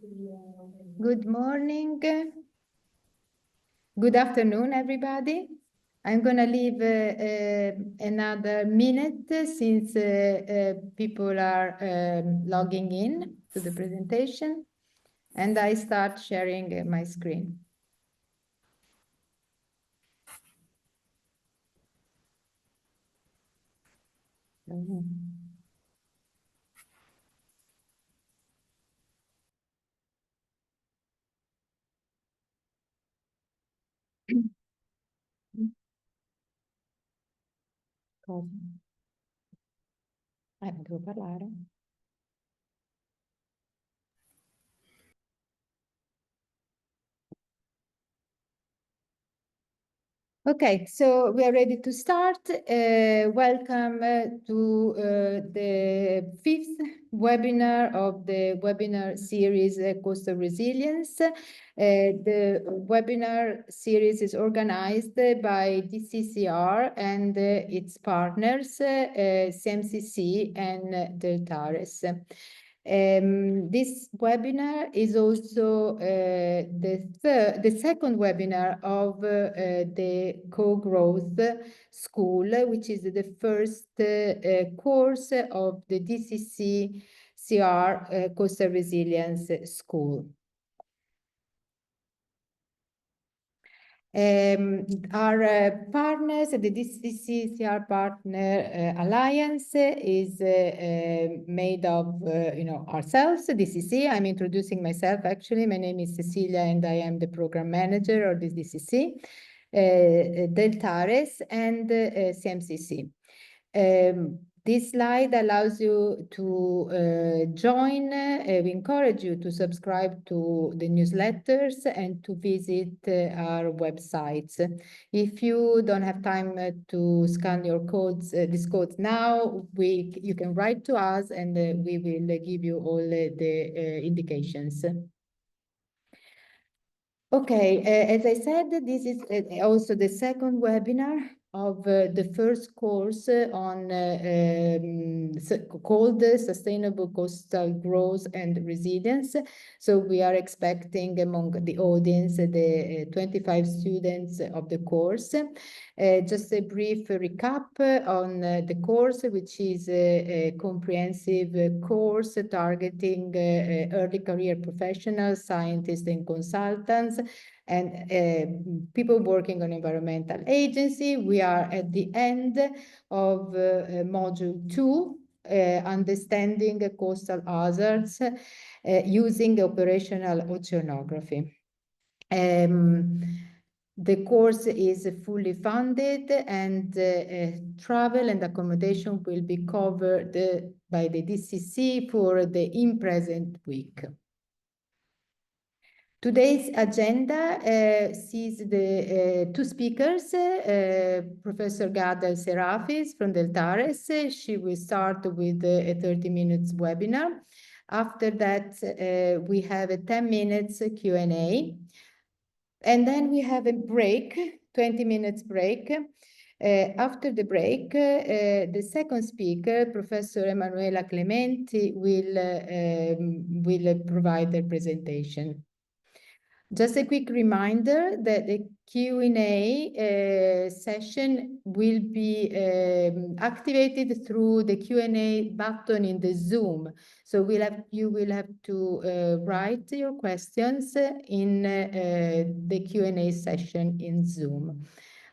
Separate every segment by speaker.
Speaker 1: Good morning. Good afternoon, everybody. I'm going to leave another minute since people are logging in to the presentation, and I start sharing my screen. Cosa? Devo parlare? Okay, so we are ready to start. Welcome to the 5th webinar of the webinar series Coastal Resilience. The webinar series is organized by DCC-CR and its partners, CMCC and Deltares. This webinar is also the second webinar of the Co-Growth School, which is the first course of the DCC-CR Coastal Resilience School. Our partners, the DCC-CR Partner Alliance is made of, ourselves, DCC. I'm introducing myself, actually. My name is Cecilia, and I am the program manager of the DCC, Deltares, and CMCC. This slide allows you to join. We encourage you to subscribe to the newsletters and to visit our websites. If you don't have time to scan your codes, these codes now, you can write to us and we will give you all the indications. Okay, as I said, this is also the second webinar of the first course on called Sustainable Coastal Growth and Resilience. So we are expecting among the audience the 25 students of the course. Just a brief recap on the course, which is a comprehensive course targeting early career professionals, scientists and consultants, and people working on environmental agency. We are at the end of module 2, understanding coastal hazards using operational oceanography. The course is fully funded, and travel and accommodation will be covered by the DCC for the in-present week. Today's agenda sees the two speakers, Professor Ghada and Serafy from Deltares. She will start with a 30 minutes webinar. After that, we have a 10 minutes Q&A. And then we have a break, 20 minutes break. After the break, the second speaker, Professor Emanuela Clementi, will provide the presentation. Just a quick reminder that the Q&A session will be activated through the Q&A button in the Zoom. So you will have to write your questions in the Q&A session in Zoom.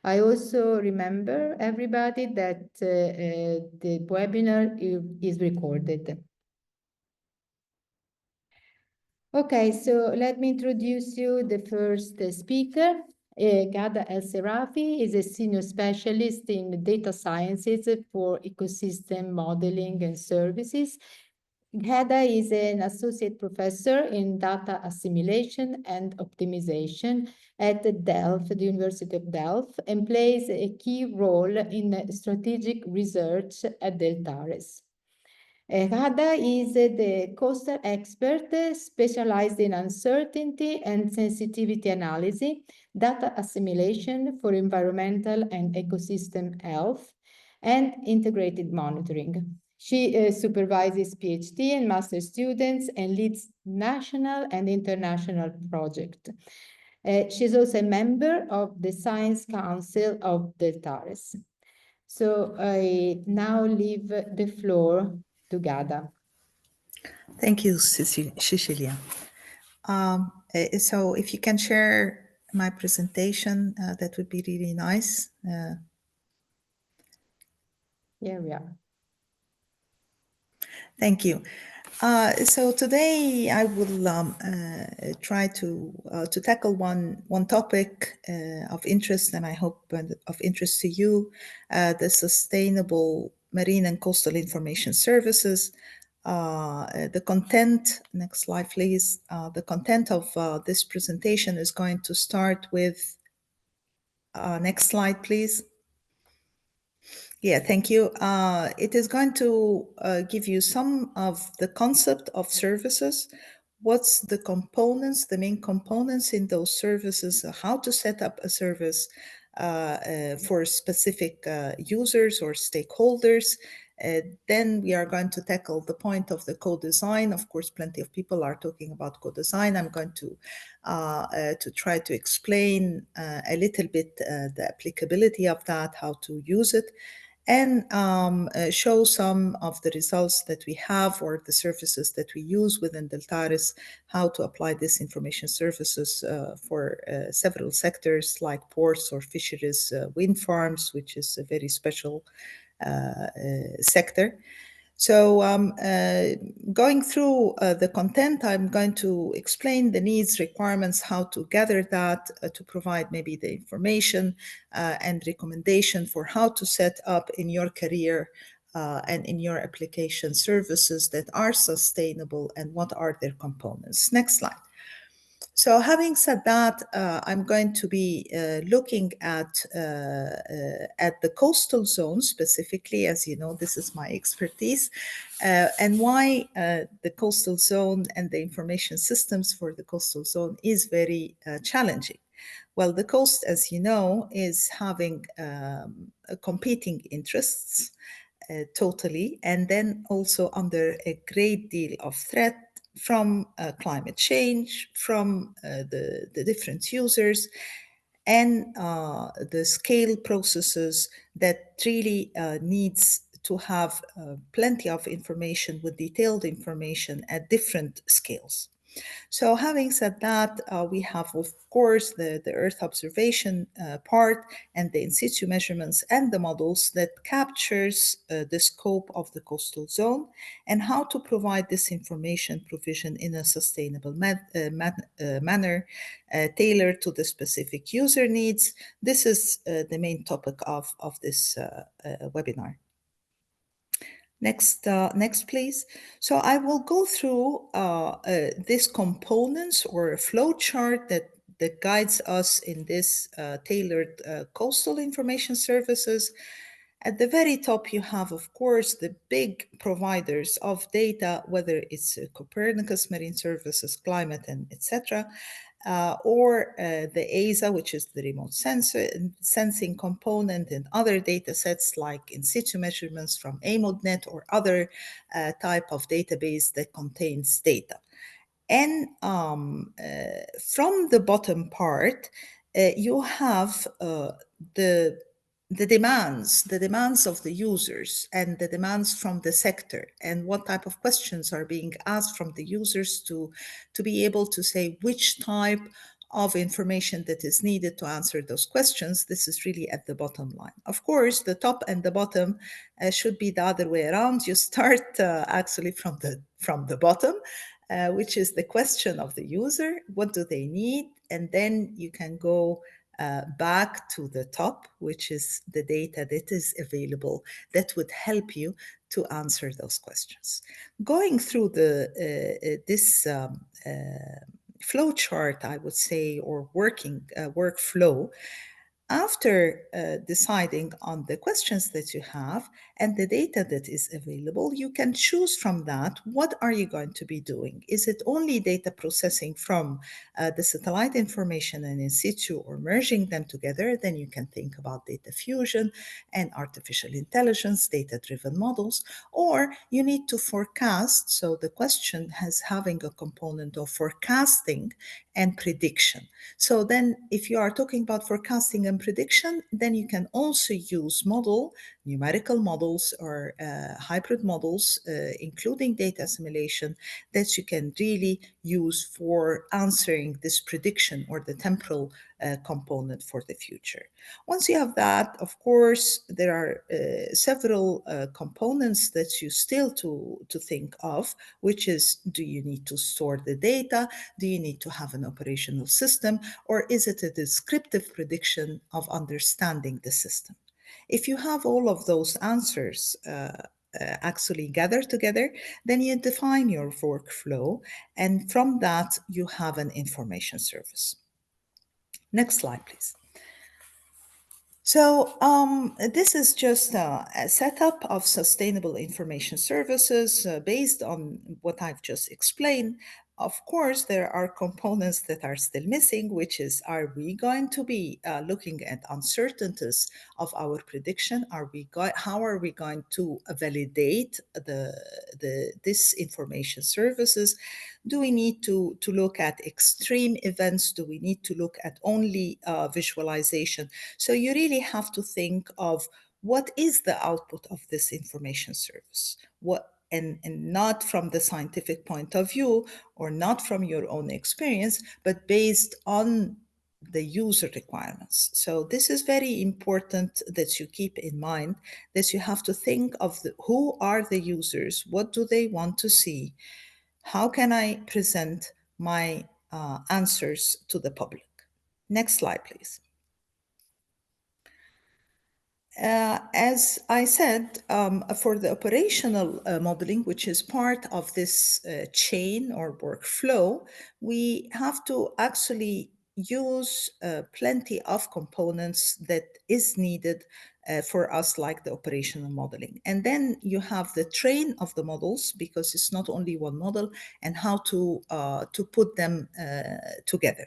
Speaker 1: I also remember everybody that the webinar is recorded. Okay, so let me introduce you the first speaker. Ghada Serafy is a senior specialist in data sciences for ecosystem modeling and services. Ghada is an associate professor in data assimilation and optimization at Delft, the University of Delft, and plays a key role in strategic research at Deltares. Ghada is the coastal expert specialized in uncertainty and sensitivity analysis, data assimilation for environmental and ecosystem health, and integrated monitoring. She supervises PhD and master students and leads national and international projects. She's also a member of the Science Council of Deltares. So I now leave the floor to Ghada.
Speaker 2: Thank you, Cecilia. So if you can share my presentation, that would be really nice.
Speaker 1: Here we are.
Speaker 2: Thank you. So today I will try to tackle one topic of interest, and I hope of interest to you, the sustainable marine and coastal information services. The content, next slide, please. The content of this presentation is going to start with, next slide, please. Yeah, thank you. It is going to give you some of the concept of services. What's the components, the main components in those services, how to set up a service for specific users or stakeholders. Then we are going to tackle the point of the co-design. Of course, plenty of people are talking about co-design. I'm going to try to explain a little bit the applicability of that, how to use it, and show some of the results that we have or the services that we use within Deltares, how to apply this information services for several sectors like ports or fisheries, wind farms, which is a very special sector. So going through the content, I'm going to explain the needs, requirements, how to gather that, to provide maybe the information and recommendation for how to set up in your career and in your application services that are sustainable and what are their components. Next slide. So having said that, I'm going to be looking at the coastal zone specifically. As you know, this is my expertise, and why the coastal zone and the information systems for the coastal zone is very challenging. Well, the coast, as you know, is having competing interests totally, and then also under a great deal of threat from climate change, from the different users, and the scale processes that really needs to have plenty of information with detailed information at different scales. So having said that, we have, of course, the Earth observation part and the in situ measurements and the models that captures the scope of the coastal zone and how to provide this information provision in a sustainable manner, tailored to the specific user needs. This is the main topic of this webinar. Next, please. So I will go through these components or a flow chart that guides us in this tailored coastal information services. At the very top, you have, of course, the big providers of data, whether it's Copernicus Marine Services, Climate, and etc., or the ESA, which is the remote sensing component, and other data sets like in situ measurements from AMODNet or other type of database that contains data. And from the bottom part, you have the demands of the users and the demands from the sector, and what type of questions are being asked from the users to be able to say which type of information that is needed to answer those questions. This is really at the bottom line. Of course, the top and the bottom should be the other way around. You start actually from the bottom, which is the question of the user. What do they need? And then you can go back to the top, which is the data that is available that would help you to answer those questions. Going through this flow chart, I would say, or workflow, After deciding on the questions that you have and the data that is available, you can choose from that what are you going to be doing. Is it only data processing from the satellite information and in situ, or merging them together? Then you can think about data fusion and artificial intelligence, data-driven models. Or you need to forecast, so the question has having a component of forecasting and prediction. So then if you are talking about forecasting and prediction, then you can also use numerical models or hybrid models, including data assimilation, that you can really use for answering this prediction or the temporal component for the future. Once you have that, of course, there are several components that you still to think of, which is, do you need to store the data? Do you need to have an operational system? Or is it a descriptive prediction of understanding the system? If you have all of those answers actually gathered together, then you define your workflow, and from that, you have an information service. Next slide, please. So this is just a setup of sustainable information services based on what I've just explained. Of course, there are components that are still missing, which is, are we going to be looking at uncertainties of our prediction? How are we going to validate this information services? Do we need to look at extreme events? Do we need to look at only visualization? So you really have to think of what is the output of this information service, and not from the scientific point of view or not from your own experience, but based on the user requirements. So this is very important that you keep in mind, that you have to think of who are the users, what do they want to see, how can I present my answers to the public. Next slide, please. As I said, for the operational modeling, which is part of this chain or workflow, we have to actually use plenty of components that is needed for us, like the operational modeling. And then you have the train of the models, because it's not only one model, and how to put them together.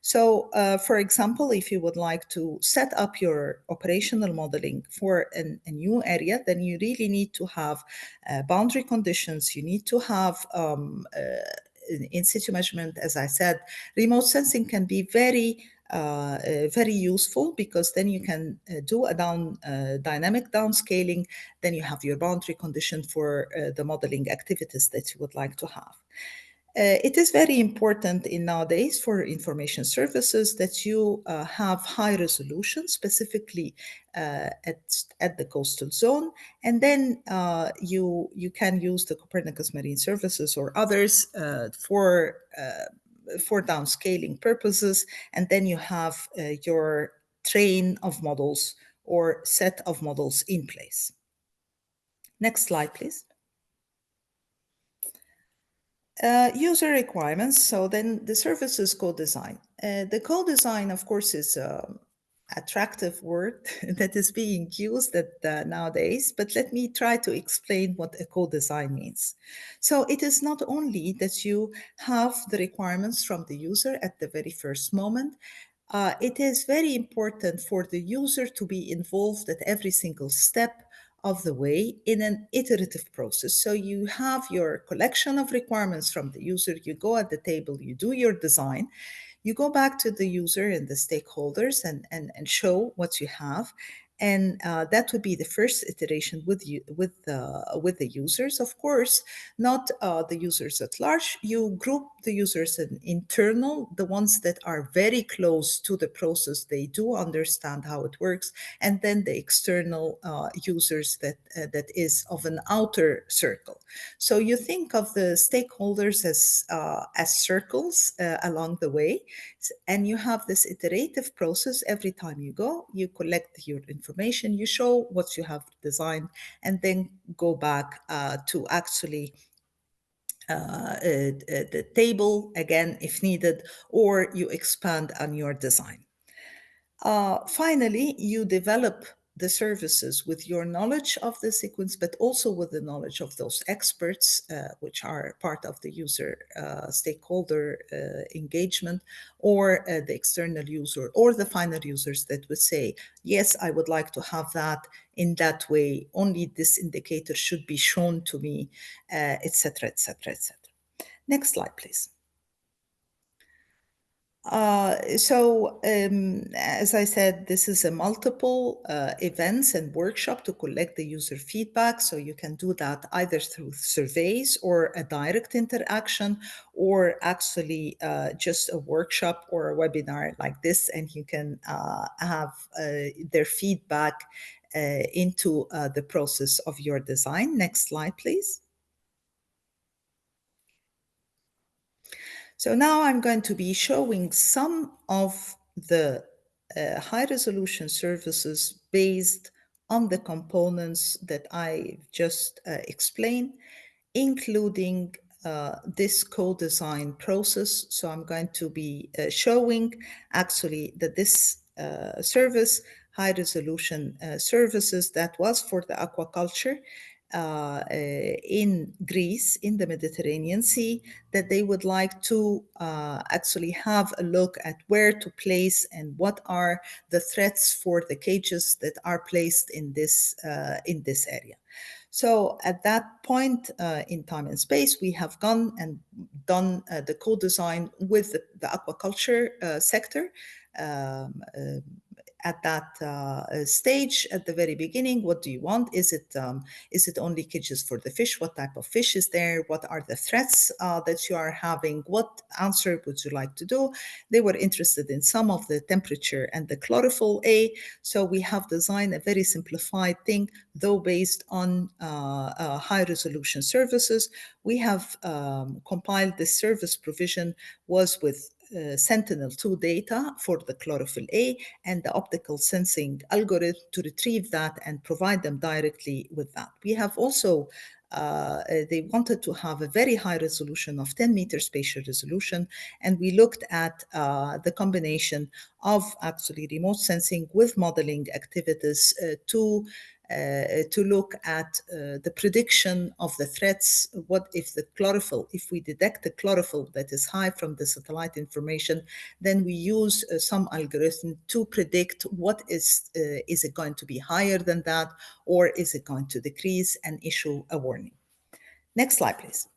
Speaker 2: So, for example, if you would like to set up your operational modeling for a new area, then you really need to have boundary conditions. You need to have in situ measurement. As I said, remote sensing can be very useful, because then you can do a dynamic downscaling. Then you have your boundary condition for the modeling activities that you would like to have. It is very important nowadays for information services that you have high resolution, specifically at the coastal zone, and then you can use the Copernicus Marine Services or others for downscaling purposes, and then you have your train of models or set of models in place. Next slide, please. User requirements. So then the services co-design. The co-design, of course, is an attractive word that is being used nowadays, but let me try to explain what a co-design means. So it is not only that you have the requirements from the user at the very first moment. It is very important for the user to be involved at every single step of the way in an iterative process. So you have your collection of requirements from the user, you go at the table, you do your design, you go back to the user and the stakeholders and show what you have. And that would be the first iteration with the users. Of course, not the users at large. You group the users in internal, the ones that are very close to the process. They do understand how it works, and then the external users that is of an outer circle. So you think of the stakeholders as circles along the way, and you have this iterative process. Every time you go, you collect your information, you show what you have designed, and then go back to actually the table again if needed, or you expand on your design. Finally, you develop the services with your knowledge of the sequence, but also with the knowledge of those experts, which are part of the user stakeholder engagement, or the external user, or the final users that would say, yes, I would like to have that in that way, only this indicator should be shown to me, etc., etc., etc. Next slide, please. As I said, this is a multiple events and workshop to collect the user feedback. So you can do that either through surveys or a direct interaction, or actually just a workshop or a webinar like this, and you can have their feedback into the process of your design. Next slide, please. So now I'm going to be showing some of the high-resolution services based on the components that I just explained, including this co-design process. So I'm going to be showing actually that this service, high-resolution services that was for the aquaculture, in Greece, in the Mediterranean Sea, that they would like to actually have a look at where to place and what are the threats for the cages that are placed in this area. So at that point in time and space, we have gone and done the co-design with the aquaculture sector. At that stage, at the very beginning, what do you want? Is it only cages for the fish? What type of fish is there? What are the threats that you are having? What answer would you like to do? They were interested in some of the temperature and the chlorophyll A. So we have designed a very simplified thing, though based on high resolution services. We have compiled this service provision was with Sentinel-2 data for the chlorophyll A and the optical sensing algorithm to retrieve that and provide them directly with that. We have also they wanted to have a very high resolution of 10 meter spatial resolution, and we looked at the combination of actually remote sensing with modeling activities to look at the prediction of the threats. What if the chlorophyll, if we detect the chlorophyll that is high from the satellite information, then we use some algorithm to predict what is it going to be higher than that, or is it going to decrease, and issue a warning. Next slide, please.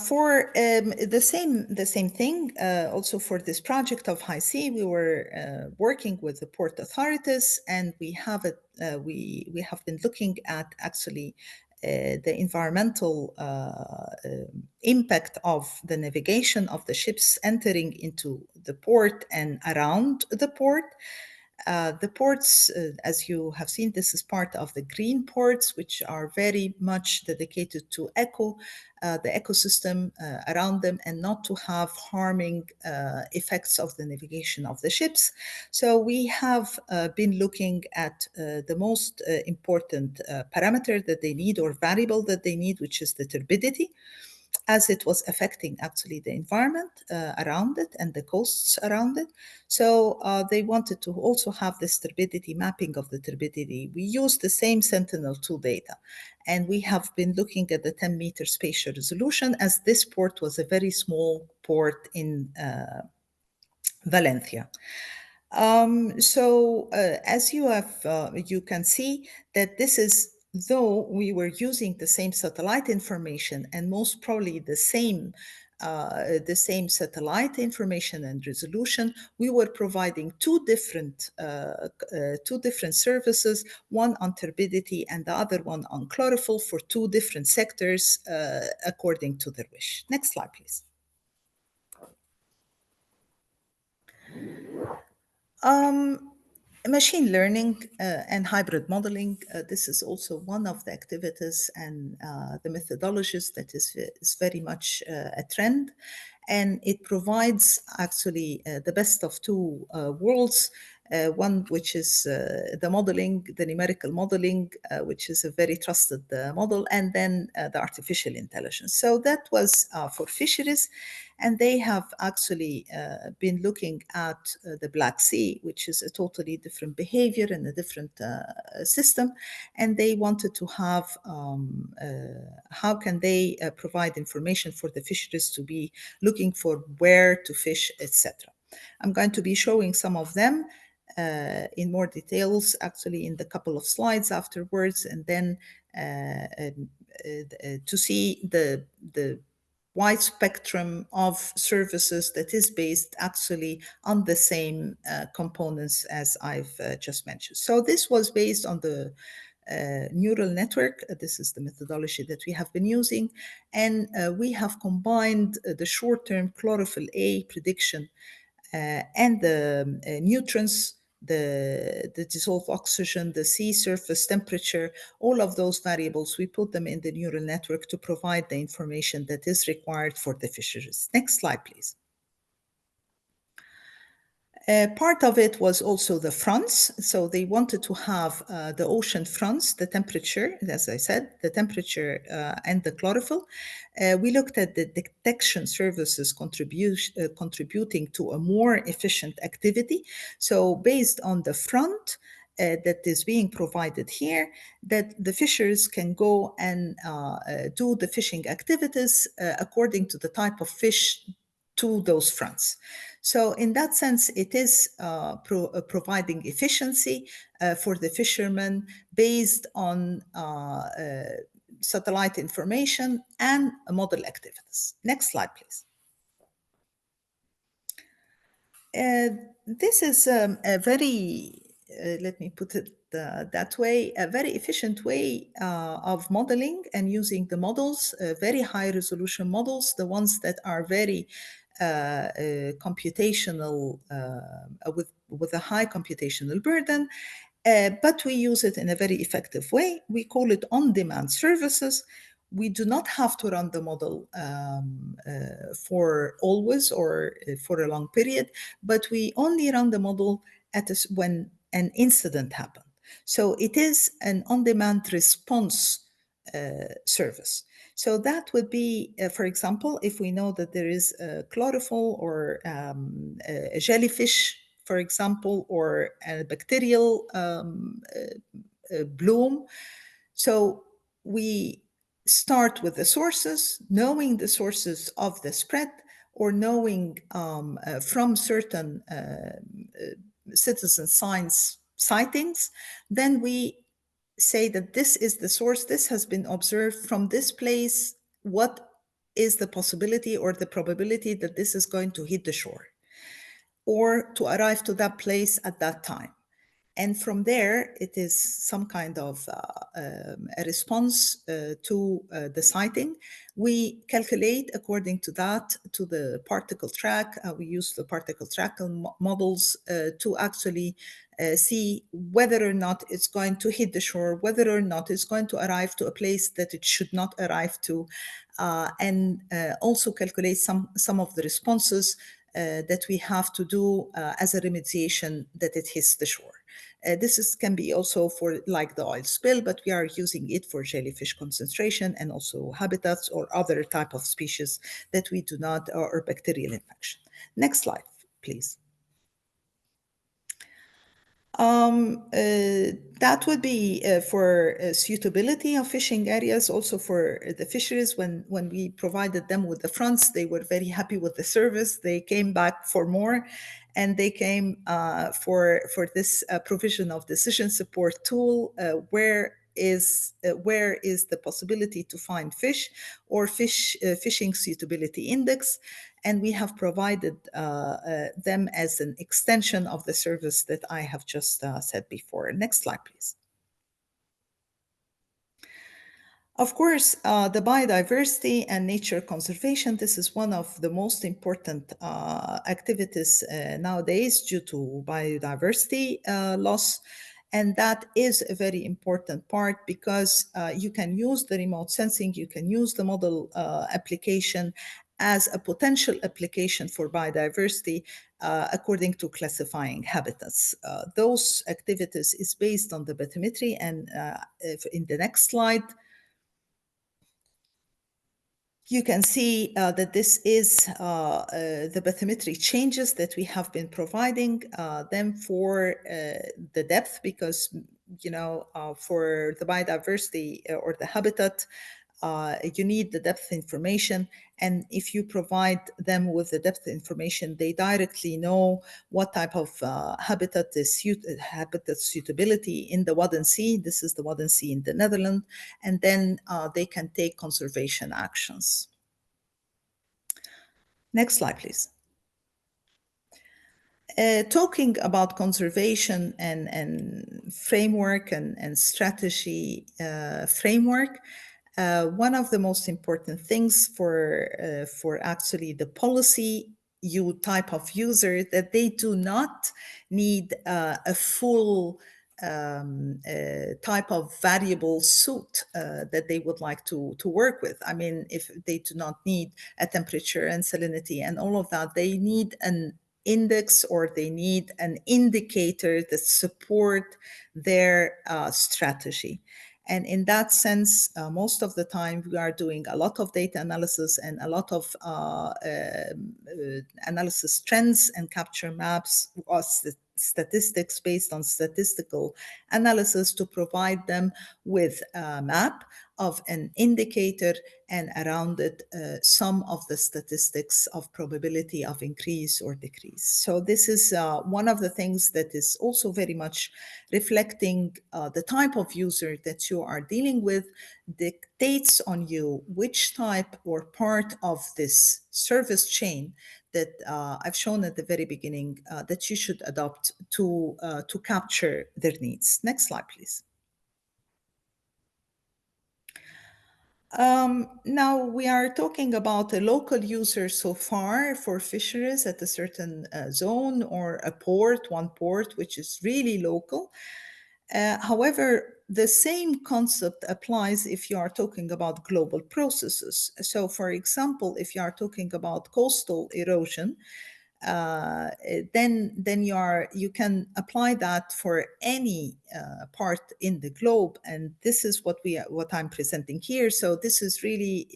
Speaker 2: For the same thing, also for this project of High Sea, we were working with the port authorities, and we have been looking at actually the environmental impact of the navigation of the ships entering into the port and around the port. The ports, as you have seen, this is part of the green ports, which are very much dedicated to the ecosystem around them, and not to have harming effects of the navigation of the ships. So we have been looking at the most important parameter that they need, or variable that they need, which is the turbidity, as it was affecting actually the environment around it and the coasts around it. So they wanted to also have this turbidity, mapping of the turbidity. We used the same Sentinel-2 data, and we have been looking at the 10 meter spatial resolution, as this port was a very small port in Valencia. As you can see that this is, though we were using the same satellite information and most probably the same satellite information and resolution, we were providing two different services, one on turbidity and the other one on chlorophyll, for two different sectors according to their wish. Next slide, please. Machine learning and hybrid modeling, this is also one of the activities and the methodologies that is very much a trend. And it provides actually the best of two worlds. One which is the modeling, the numerical modeling, which is a very trusted model, and then the artificial intelligence. So that was for fisheries. And they have actually been looking at the Black Sea, which is a totally different behavior and a different system. And they wanted to have how can they provide information for the fisheries to be looking for where to fish, etc. I'm going to be showing some of them in more details, actually, in the couple of slides afterwards, and then to see the wide spectrum of services that is based actually on the same components as I've just mentioned. So this was based on the neural network. This is the methodology that we have been using. And we have combined the short-term chlorophyll A prediction and the nutrients, the dissolved oxygen, the sea surface temperature, all of those variables, we put them in the neural network to provide the information that is required for the fisheries. Next slide, please. Part of it was also the fronts. So they wanted to have the ocean fronts, the temperature, as I said, the temperature and the chlorophyll. We looked at the detection services contributing to a more efficient activity. So based on the front that is being provided here, that the fishers can go and do the fishing activities according to the type of fish to those fronts. So in that sense, it is providing efficiency for the fishermen based on satellite information and model activities. Next slide, please. This is a very, let me put it that way, a very efficient way of modeling and using the models, very high resolution models, the ones that are very computational, with a high computational burden, but we use it in a very effective way. We call it on-demand services. We do not have to run the model for always or for a long period, but we only run the model when an incident happened. So it is an on-demand response service. So that would be, for example, if we know that there is a chlorophyll or a jellyfish, for example, or a bacterial bloom. So we start with the sources, knowing the sources of the spread, or knowing from certain citizen science sightings, then we say that this is the source, this has been observed from this place, what is the possibility or the probability that this is going to hit the shore or to arrive to that place at that time. And from there, it is some kind of a response to the sighting. We calculate according to that, to the particle track. We use the particle track models to actually see whether or not it's going to hit the shore, whether or not it's going to arrive to a place that it should not arrive to, and also calculate some of the responses that we have to do as a remediation that it hits the shore. Can be also for like the oil spill, but we are using it for jellyfish concentration and also habitats or other type of species that we do not, or bacterial infection. Next slide, please. That would be for suitability of fishing areas, also for the fisheries. When we provided them with the fronts, they were very happy with the service. They came back for more, and they came for this provision of decision support tool, where is the possibility to find fish or fishing suitability index. And we have provided them as an extension of the service that I have just said before. Next slide, please. Of course, the biodiversity and nature conservation, this is one of the most important activities nowadays due to biodiversity loss. And that is a very important part because you can use the remote sensing, you can use the model application, as a potential application for biodiversity according to classifying habitats. Those activities is based on the bathymetry, and in the next slide, you can see that this is the bathymetry changes that we have been providing them for the depth, because, you know, for the biodiversity or the habitat, you need the depth information. And if you provide them with the depth information, they directly know what type of habitat suitability in the Wadden Sea. This is the Wadden Sea in the Netherlands. And then they can take conservation actions. Next slide, please. Talking about conservation and framework and strategy framework, one of the most important things for actually the policy type of user, that they do not need a full type of variable suit that they would like to work with. I mean, if they do not need a temperature and salinity and all of that, they need an index, or they need an indicator that support their strategy. And in that sense, most of the time we are doing a lot of data analysis and a lot of analysis trends and capture maps or statistics based on statistical analysis to provide them with a map of an indicator, and around it some of the statistics of probability of increase or decrease. So this is one of the things that is also very much reflecting the type of user that you are dealing with, dictates on you which type or part of this service chain that I've shown at the very beginning that you should adopt to capture their needs. Next slide, please. Now we are talking about a local user so far for fisheries at a certain zone or a port, one port, which is really local. However, the same concept applies if you are talking about global processes. So for example, if you are talking about coastal erosion, then you can apply that for any part in the globe, and this is what I'm presenting here. So this is really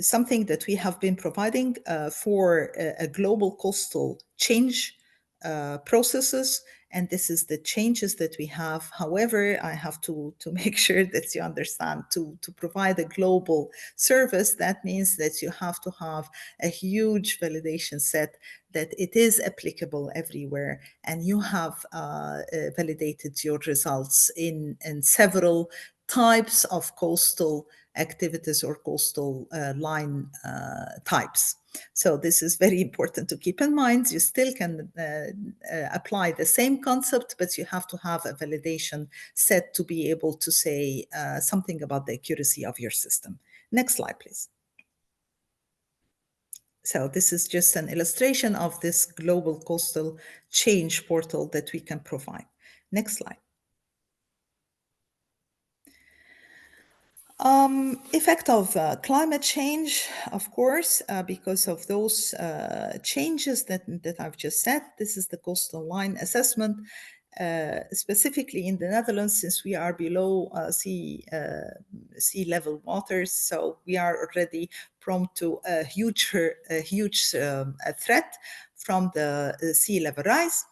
Speaker 2: something that we have been providing for a global coastal change processes, and this is the changes that we have. However, I have to make sure that you understand, to provide a global service, that means that you have to have a huge validation set that it is applicable everywhere, and you have validated your results in several types of coastal activities or coastal line types. So this is very important to keep in mind. You still can apply the same concept, but you have to have a validation set to be able to say something about the accuracy of your system. Next slide, please. So this is just an illustration of this global coastal change portal that we can provide. Next slide. Effect of climate change, of course, because of those changes that I've just said. This is the coastal line assessment, specifically in the Netherlands, since we are below sea level waters. So we are already prone to a huge threat from the sea level rise.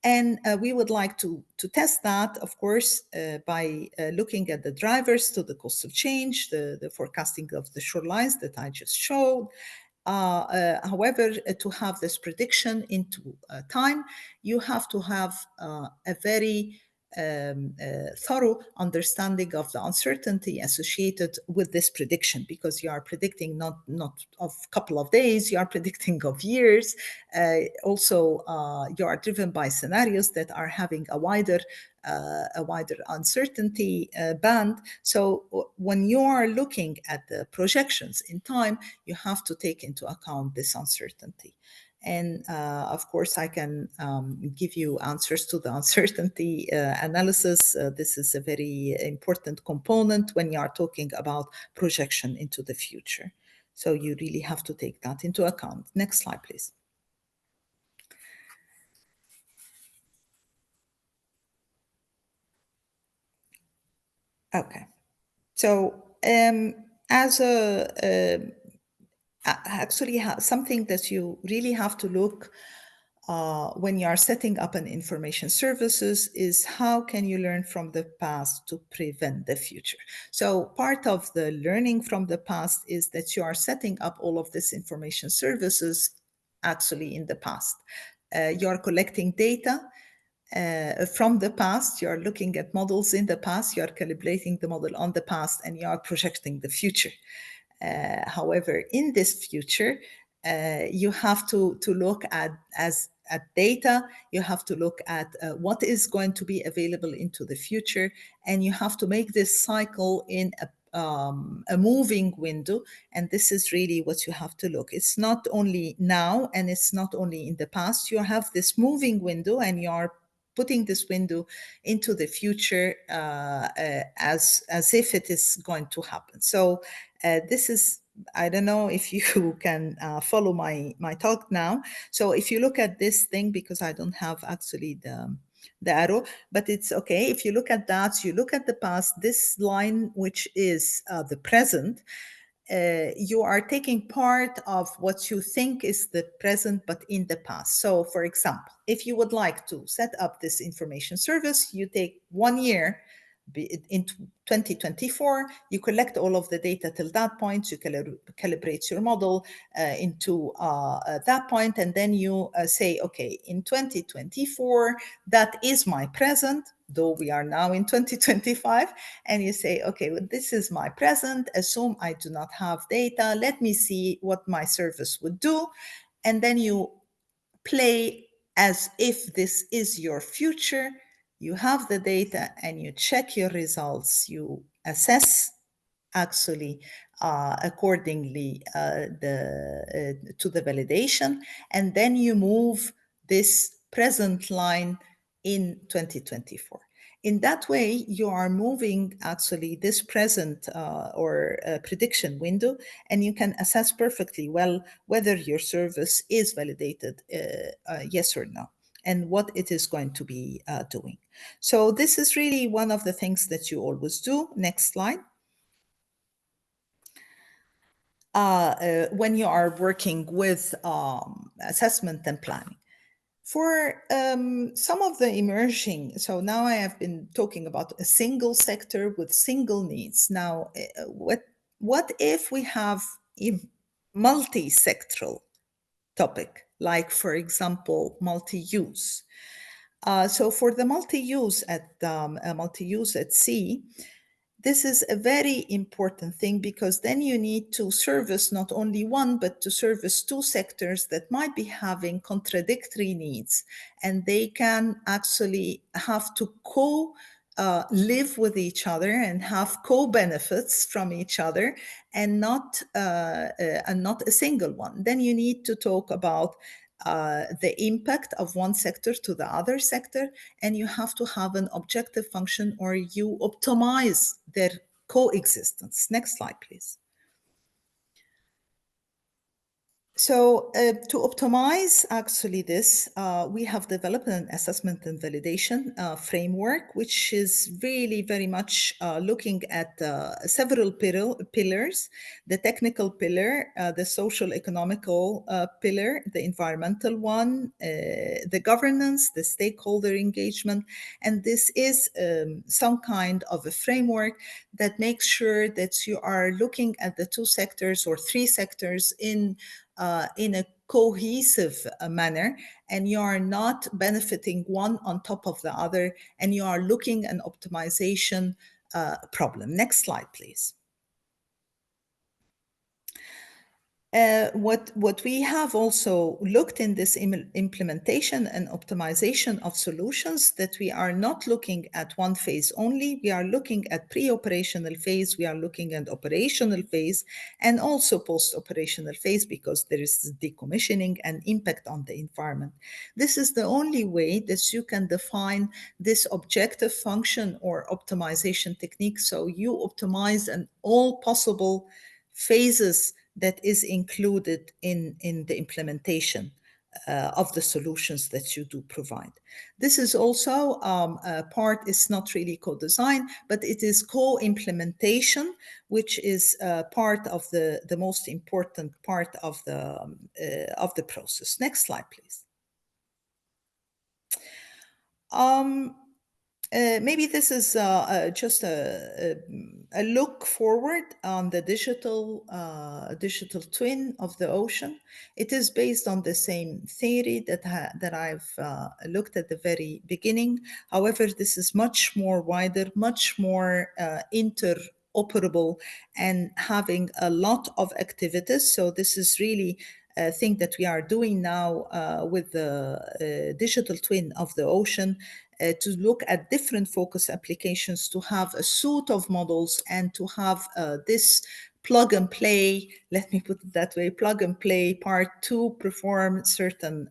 Speaker 2: And we would like to test that, of course, by looking at the drivers to the coastal change, the forecasting of the shorelines that I just showed. However, to have this prediction into time, you have to have a very thorough understanding of the uncertainty associated with this prediction, because you are predicting not of a couple of days, you are predicting of years. Also, you are driven by scenarios that are having a wider uncertainty band. So when you are looking at the projections in time, you have to take into account this uncertainty. And of course, I can give you answers to the uncertainty analysis. This is a very important component when you are talking about projection into the future. So you really have to take that into account. Next slide, please. Okay. So as actually something that you really have to look when you are setting up an information services is how can you learn from the past to prevent the future. So part of the learning from the past is that you are setting up all of this information services actually in the past. You are collecting data from the past, you are looking at models in the past, you are calibrating the model on the past, and you are projecting the future. However, in this future, you have to look at data, you have to look at what is going to be available into the future, and you have to make this cycle in a moving window. And this is really what you have to look. It's not only now, and it's not only in the past. You have this moving window, and you are putting this window into the future as if it is going to happen. So this is, I don't know if you can follow my talk now. So if you look at this thing, because I don't have actually the arrow, but it's okay. If you look at that, you look at the past, this line, which is the present, you are taking part of what you think is the present, but in the past. So for example, if you would like to set up this information service, you take 1 year in 2024, you collect all of the data till that point, you calibrate your model into that point, and then you say, okay, in 2024, that is my present, though we are now in 2025, and you say, okay, well, this is my present, assume I do not have data, let me see what my service would do, and then you play as if this is your future. You have the data and you check your results, you assess actually accordingly to the validation, and then you move this present line in 2024. In that way, you are moving actually this present or prediction window, and you can assess perfectly well whether your service is validated, yes or no, and what it is going to be doing. So this is really one of the things that you always do. Next slide. When you are working with assessment and planning. For some of the emerging, so now I have been talking about a single sector with single needs. Now, what if we have a multi-sectoral topic, like, for example, multi-use? So for the multi-use at sea, this is a very important thing, because then you need to service not only one, but to service two sectors that might be having contradictory needs, and they can actually have to live with each other and have co-benefits from each other, and not a single one. Then you need to talk about the impact of one sector to the other sector, and you have to have an objective function, or you optimize their coexistence. Next slide, please. So to optimize actually this, we have developed an assessment and validation framework, which is really very much looking at several pillars: the technical pillar, the social economical pillar, the environmental one, the governance, the stakeholder engagement. And this is some kind of a framework that makes sure that you are looking at the two sectors or three sectors in a cohesive manner, and you are not benefiting one on top of the other, and you are looking at an optimization problem. Next slide, please. What we have also looked in this implementation and optimization of solutions, that we are not looking at one phase only. We are looking at pre-operational phase, we are looking at operational phase, and also post-operational phase, because there is decommissioning and impact on the environment. This is the only way that you can define this objective function or optimization technique. So you optimize in all possible phases that is included in the implementation of the solutions that you do provide. This is also a part, it's not really co-design, but it is co-implementation, which is part of the most important part of the process. Next slide, please. Maybe this is just a look forward on the digital twin of the ocean. It is based on the same theory that I've looked at the very beginning. However, this is much more wider, much more interoperable, and having a lot of activities. So this is really a thing that we are doing now with the digital twin of the ocean, to look at different focus applications, to have a suite of models, and to have this plug and play, let me put it that way, plug and play part to perform certain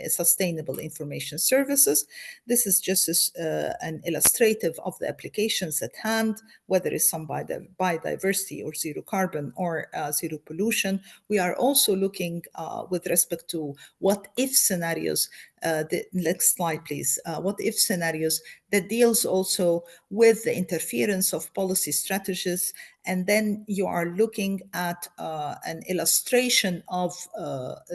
Speaker 2: sustainable information services. This is just an illustrative of the applications at hand, whether it's some biodiversity or zero carbon or zero pollution. We are also looking with respect to what if scenarios. The next slide, please. What if scenarios that deals also with the interference of policy strategies. And then you are looking at an illustration of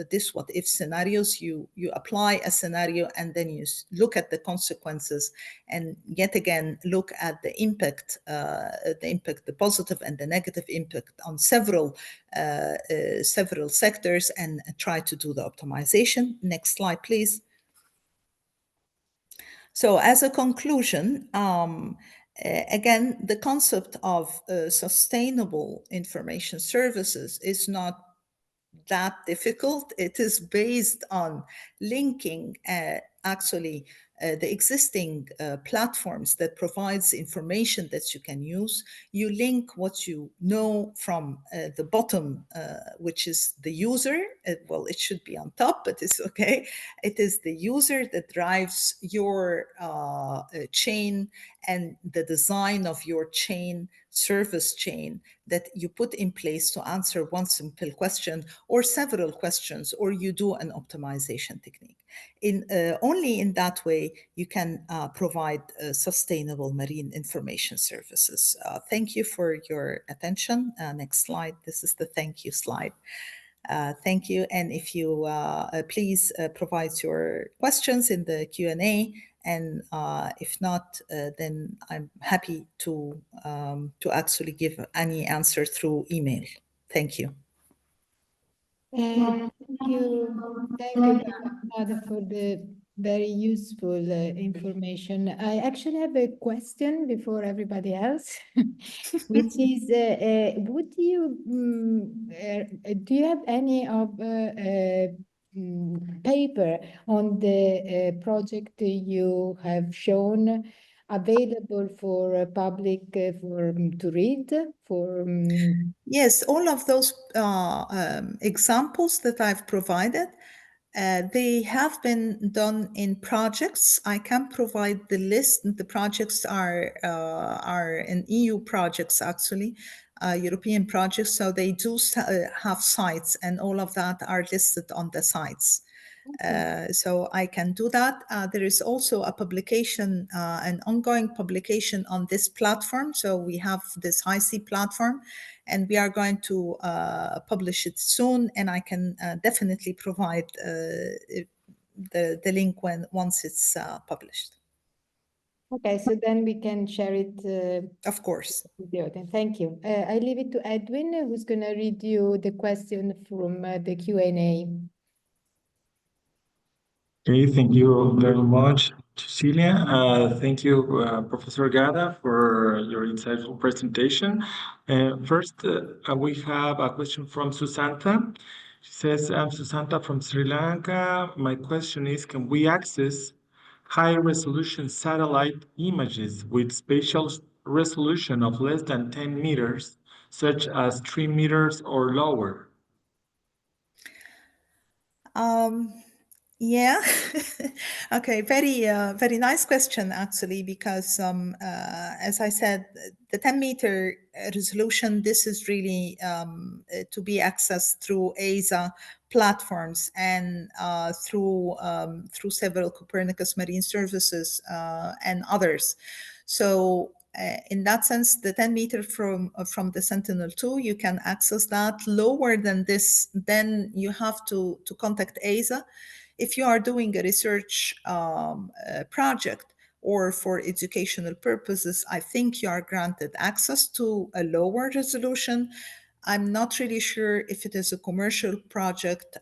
Speaker 2: this what if scenarios. You apply a scenario, and then you look at the consequences, and yet again look at the impact, the positive and the negative impact on several sectors, and try to do the optimization. Next slide, please. So as a conclusion, again, the concept of sustainable information services is not that difficult. It is based on linking actually the existing platforms that provides information that you can use. You link what you know from the bottom, which is the user. Well, it should be on top, but it's okay. It is the user that drives your chain, and the design of your chain, service chain, that you put in place to answer one simple question or several questions, or you do an optimization technique. Only in that way you can provide sustainable marine information services. Thank you for your attention. Next slide. This is the thank you slide. Thank you. And if you please provide your questions in the Q&A, and if not, then I'm happy to actually give any answer through email. Thank you.
Speaker 1: Thank you, Ghada, for the very useful information. I actually have a question before everybody else, which is, do you have any of paper on the project you have shown available for public to read for?
Speaker 2: Yes, all of those examples that I've provided, they have been done in projects. I can provide the list. The projects are in EU projects, actually, European projects. So they do have sites, and all of that are listed on the sites. So I can do that. There is also a publication, an ongoing publication on this platform. So we have this HiC platform, and we are going to publish it soon. And I can definitely provide the link once it's published.
Speaker 1: Okay, so then we can share it.
Speaker 2: Of course.
Speaker 1: With the audience. Thank you. I leave it to Edwin, who's going to read you the question from the Q&A.
Speaker 3: Okay, thank you very much. Cecilia. Thank you, Professor Ghada, for your insightful presentation. First, we have a question from Susanta. She says, I'm Susanta from Sri Lanka. My question is, can we access high-resolution satellite images with spatial resolution of less than 10 meters, such as 3 meters or lower?
Speaker 2: Yeah. Okay. Very nice question, actually, because as I said, the 10-meter resolution, this is really to be accessed through ESA platforms and through several Copernicus Marine Services and others. So in that sense, the 10-meter from the Sentinel-2, you can access that. Lower than this, then you have to contact ESA. If you are doing a research project or for educational purposes, I think you are granted access to a lower resolution. I'm not really sure if it is a commercial project,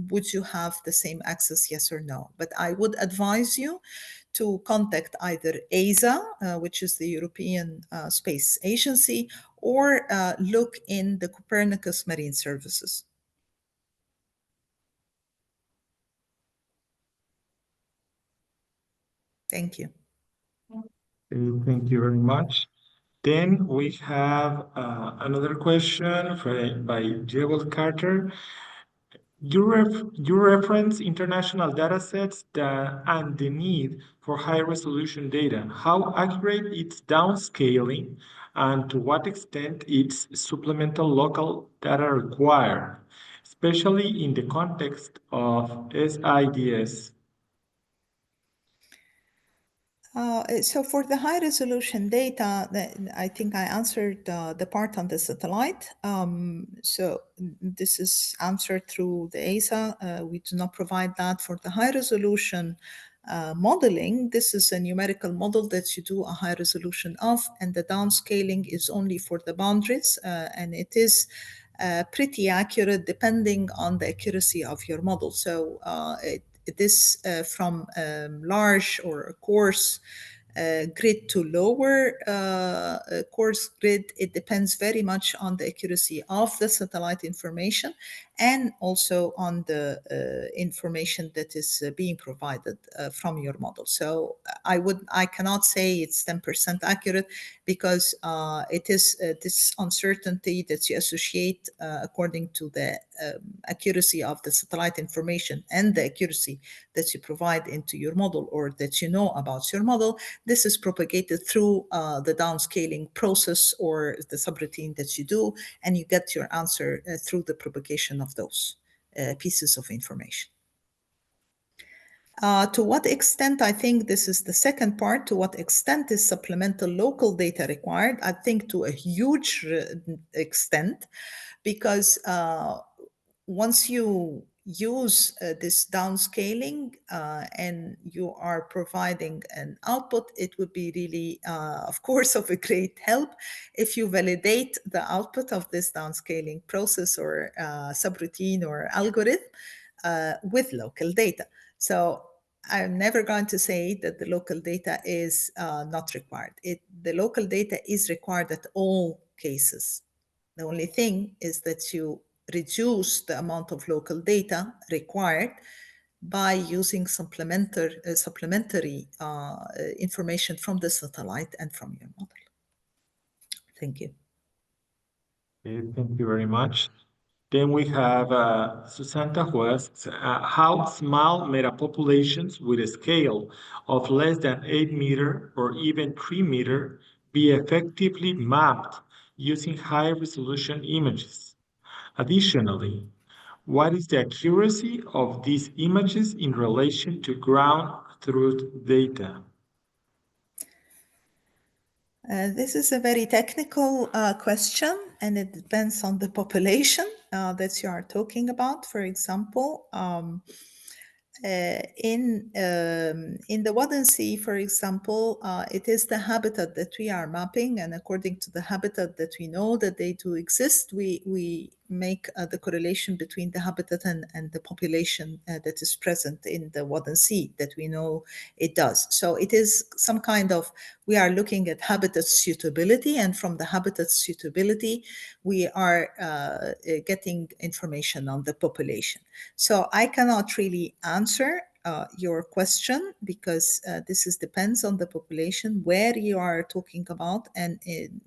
Speaker 2: would you have the same access, yes or no? But I would advise you to contact either ESA, which is the European Space Agency, or look in the Copernicus Marine Services. Thank you.
Speaker 3: Thank you very much. Then we have another question by Jewel Carter. You reference international data sets and the need for high-resolution data. How accurate is downscaling, and to what extent is supplemental local data required, especially in the context of SIDS?
Speaker 2: So for the high resolution data, I think I answered the part on the satellite. So this is answered through the ESA. We do not provide that for the high resolution modeling. This is a numerical model that you do a high resolution of, and the downscaling is only for the boundaries, and it is pretty accurate depending on the accuracy of your model. So it is from large or coarse grid to lower coarse grid. It depends very much on the accuracy of the satellite information and also on the information that is being provided from your model. So I cannot say it's 10% accurate because it is this uncertainty that you associate according to the accuracy of the satellite information and the accuracy that you provide into your model or that you know about your model. This is propagated through the downscaling process or the subroutine that you do, and you get your answer through the propagation of those pieces of information. To what extent, I think this is the second part, to what extent is supplemental local data required? I think to a huge extent, because once you use this downscaling and you are providing an output, it would be really, of course, of a great help if you validate the output of this downscaling process or subroutine or algorithm with local data. So I'm never going to say that the local data is not required. The local data is required at all cases. The only thing is that you reduce the amount of local data required by using supplementary information from the satellite and from your model. Thank you.
Speaker 3: Okay, thank you very much. Then we have Susanta who asks, how small metapopulations with a scale of less than 8 meter or even 3 meter be effectively mapped using high resolution images? Additionally, what is the accuracy of these images in relation to ground truth data?
Speaker 2: This is a very technical question, and it depends on the population that you are talking about. For example, in the Wadden Sea, for example, it is the habitat that we are mapping, and according to the habitat that we know that they do exist, we make the correlation between the habitat and the population that is present in the Wadden Sea that we know it does. So it is some kind of, we are looking at habitat suitability, and from the habitat suitability, we are getting information on the population. So I cannot really answer your question because this depends on the population, where you are talking about, and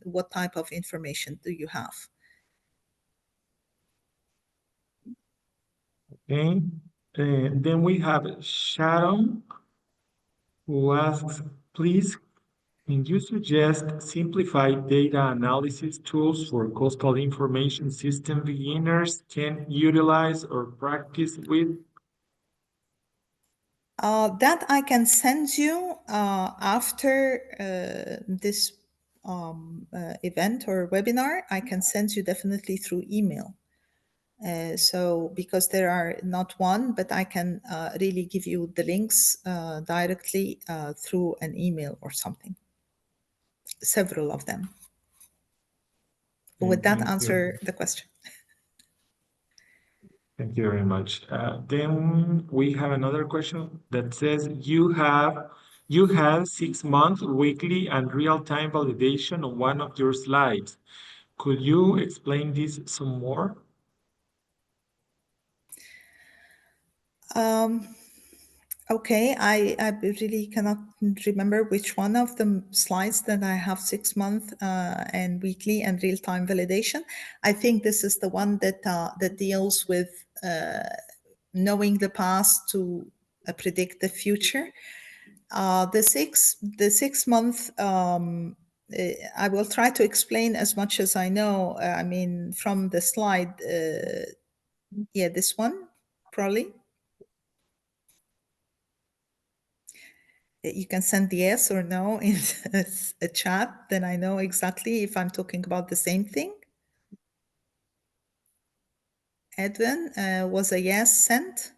Speaker 2: what type of information do you have.
Speaker 3: Okay. Then we have Sharon, who asks, please, can you suggest simplified data analysis tools for coastal information system beginners can utilize or practice with?
Speaker 2: That I can send you after this event or webinar. I can send you definitely through email. So because there are not one, but I can really give you the links directly through an email or something. Several of them. Would that answer the question?
Speaker 3: Thank you very much. Then we have another question that says you had 6 month weekly and real-time validation on one of your slides. Could you explain this some more?
Speaker 2: Okay, I really cannot remember which one of the slides that I have 6 month and weekly and real-time validation. I think this is the one that that deals with knowing the past to predict the future. The 6 month, I will try to explain as much as I know. I mean, from the slide, yeah, this one probably. You can send yes or no in a chat, then I know exactly if I'm talking about the same thing. Edwin, was a yes sent?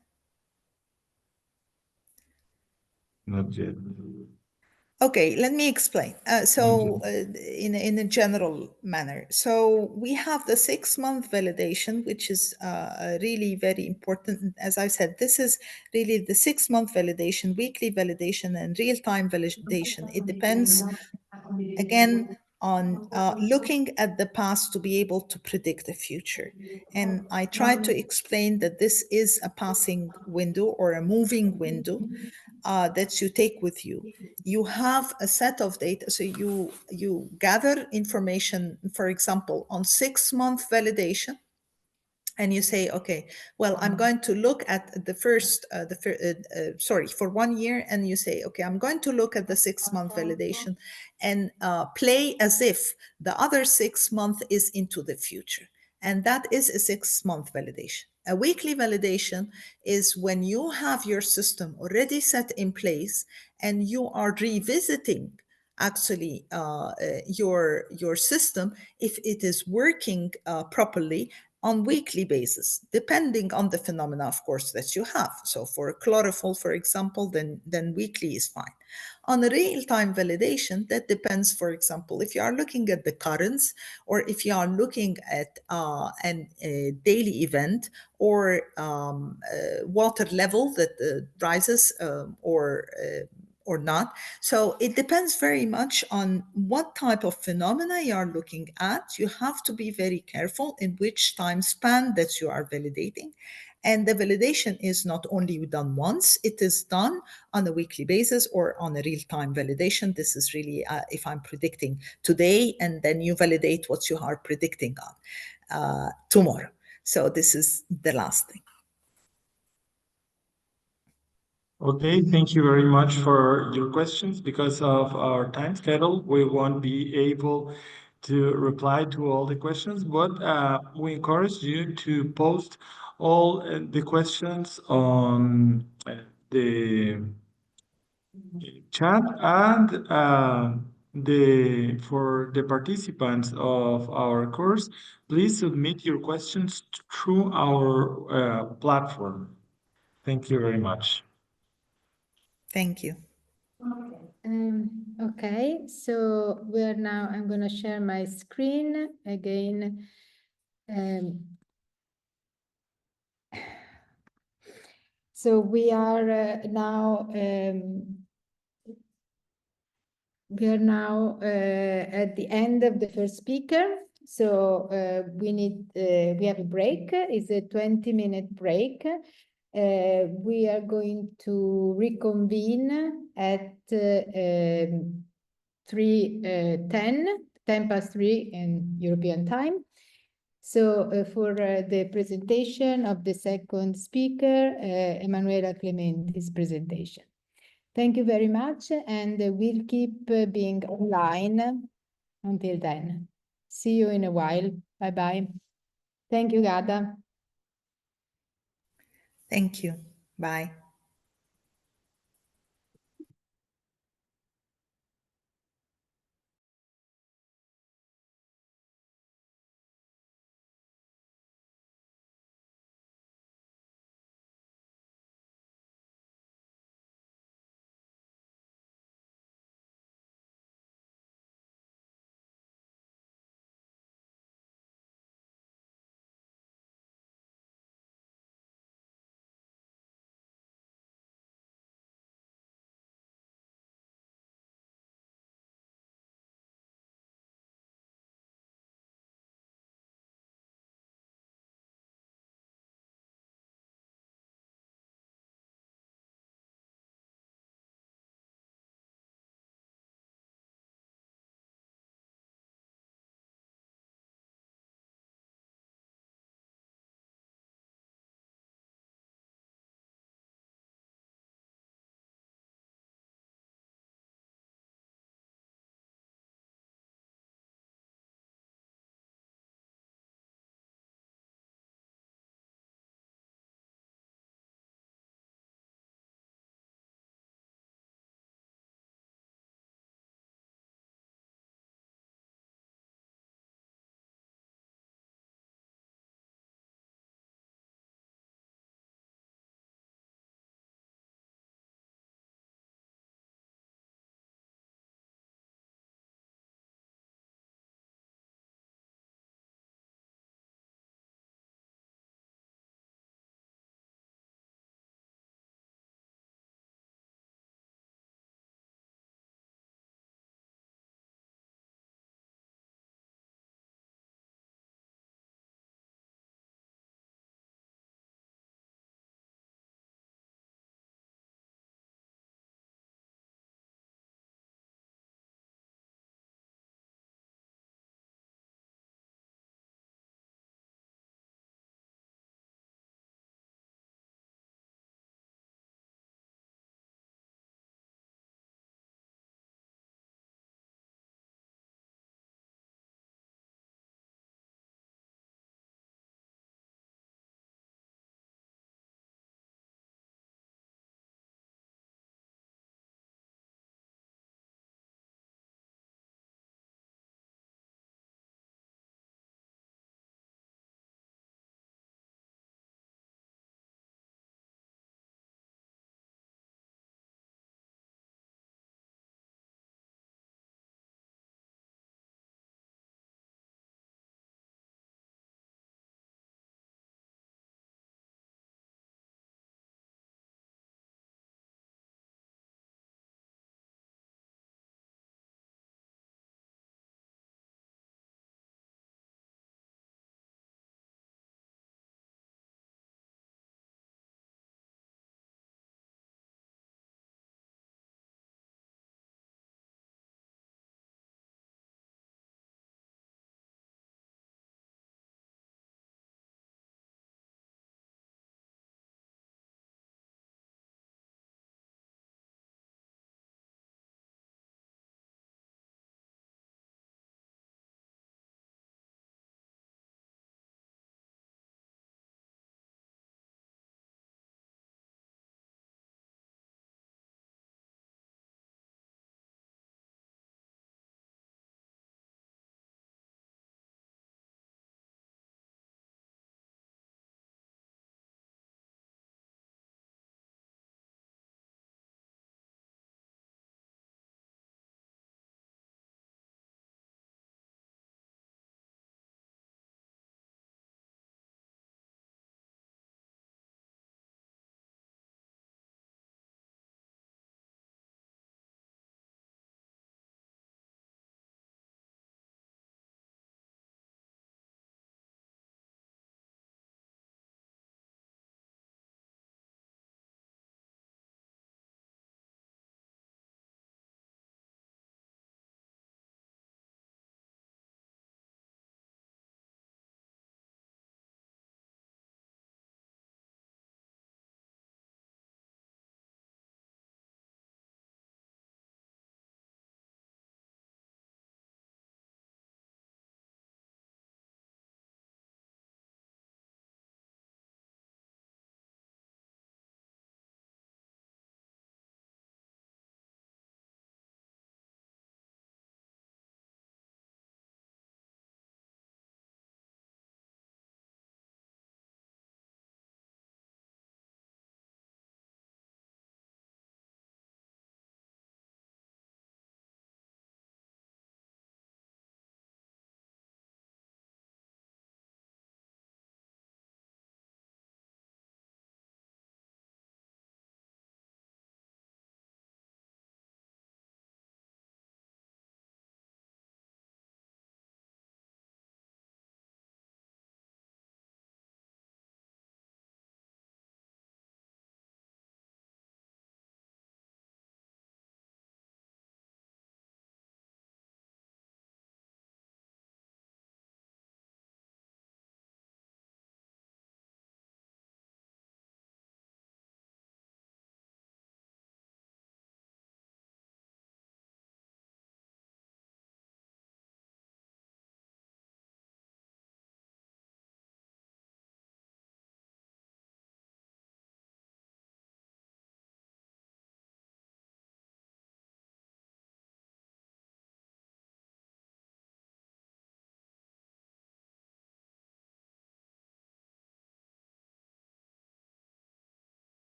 Speaker 3: Not yet.
Speaker 2: Okay, let me explain. In a general manner. So we have the 6 month validation, which is really very important. As I said, this is really the 6 month validation, weekly validation, and real-time validation. It depends, again, on looking at the past to be able to predict the future. And I try to explain that this is a passing window or a moving window that you take with you. You have a set of data, so you gather information, for example, on 6 month validation, and you say, okay, well, I'm going to look at the first, for 1 year, and you say, okay, I'm going to look at the 6 month validation and play as if the other 6 month is into the future. And that is a 6 month validation. A weekly validation is when you have your system already set in place and you are revisiting actually your system if it is working properly on weekly basis, depending on the phenomena, of course, that you have. So for chlorophyll, for example, then weekly is fine. On a real-time validation, that depends, for example, if you are looking at the currents, or if you are looking at a daily event, or water level that rises or not. So it depends very much on what type of phenomena you are looking at. You have to be very careful in which time span that you are validating. And the validation is not only done once, it is done on a weekly basis or on a real-time validation. This is really if I'm predicting today, and then you validate what you are predicting on tomorrow. So this is the last thing.
Speaker 3: Okay, thank you very much for your questions. Because of our time schedule, we won't be able to reply to all the questions, but we encourage you to post all the questions on the chat, and for the participants of our course, please submit your questions through our platform. Thank you very much.
Speaker 2: Thank you.
Speaker 1: Okay, so I'm going to share my screen again. So we are now at the end of the first speaker. So we have a break. It's a 20-minute break. We are going to reconvene at 10 past 3 in European time. So for the presentation of the second speaker, Emanuela Clementi's presentation. Thank you very much, and we'll keep being online until then. See you in a while. Bye-bye. Thank you, Ghada.
Speaker 2: Thank you. Bye.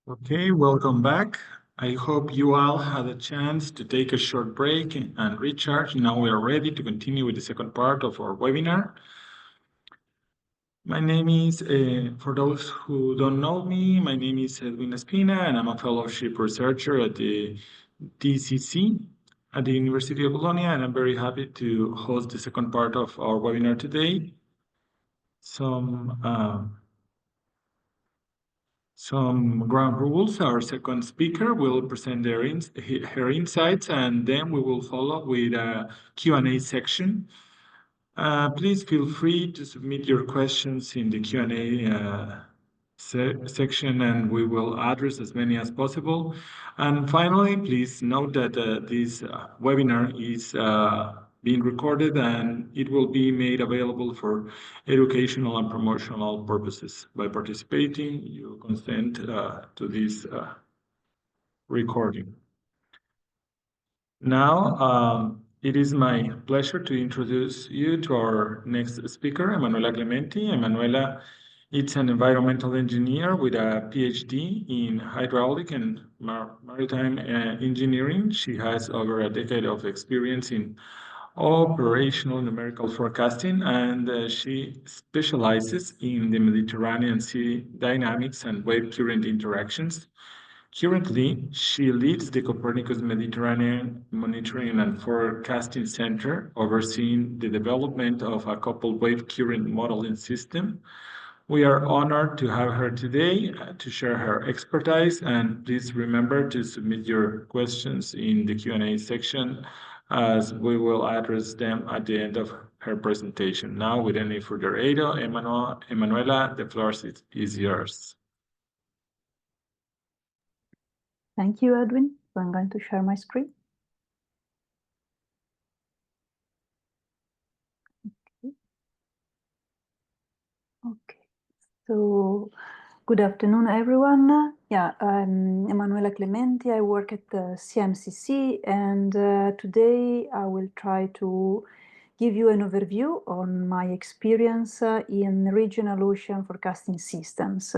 Speaker 3: Okay, welcome back. I hope you all had a chance to take a short break and recharge. Now we are ready to continue with the second part of our webinar. My name is, for those who don't know me, my name is Edwin Espina, and I'm a fellowship researcher at the DCC at the University of Bologna, and I'm very happy to host the second part of our webinar today. Some ground rules. Our second speaker will present her insights, and then we will follow with a Q&A section. Please feel free to submit your questions in the Q&A section, and we will address as many as possible. And finally, please note that this webinar is being recorded, and it will be made available for educational and promotional purposes. By participating, you consent to this recording. Now, it is my pleasure to introduce you to our next speaker, Emanuela Clementi. Emanuela is an environmental engineer with a PhD in hydraulic and maritime engineering. She has over a decade of experience in operational numerical forecasting, and she specializes in the Mediterranean Sea dynamics and wave current interactions. Currently, she leads the Copernicus Mediterranean Monitoring and Forecasting Center, overseeing the development of a coupled wave current modeling system. We are honored to have her today to share her expertise, and please remember to submit your questions in the Q&A section, as we will address them at the end of her presentation. Now, without any further ado, Emanuela, the floor is yours.
Speaker 4: Thank you, Edwin. So I'm going to share my screen. Okay. So good afternoon, everyone. Yeah, I'm Emanuela Clementi. I work at the CMCC, and today I will try to give you an overview on my experience in regional ocean forecasting systems.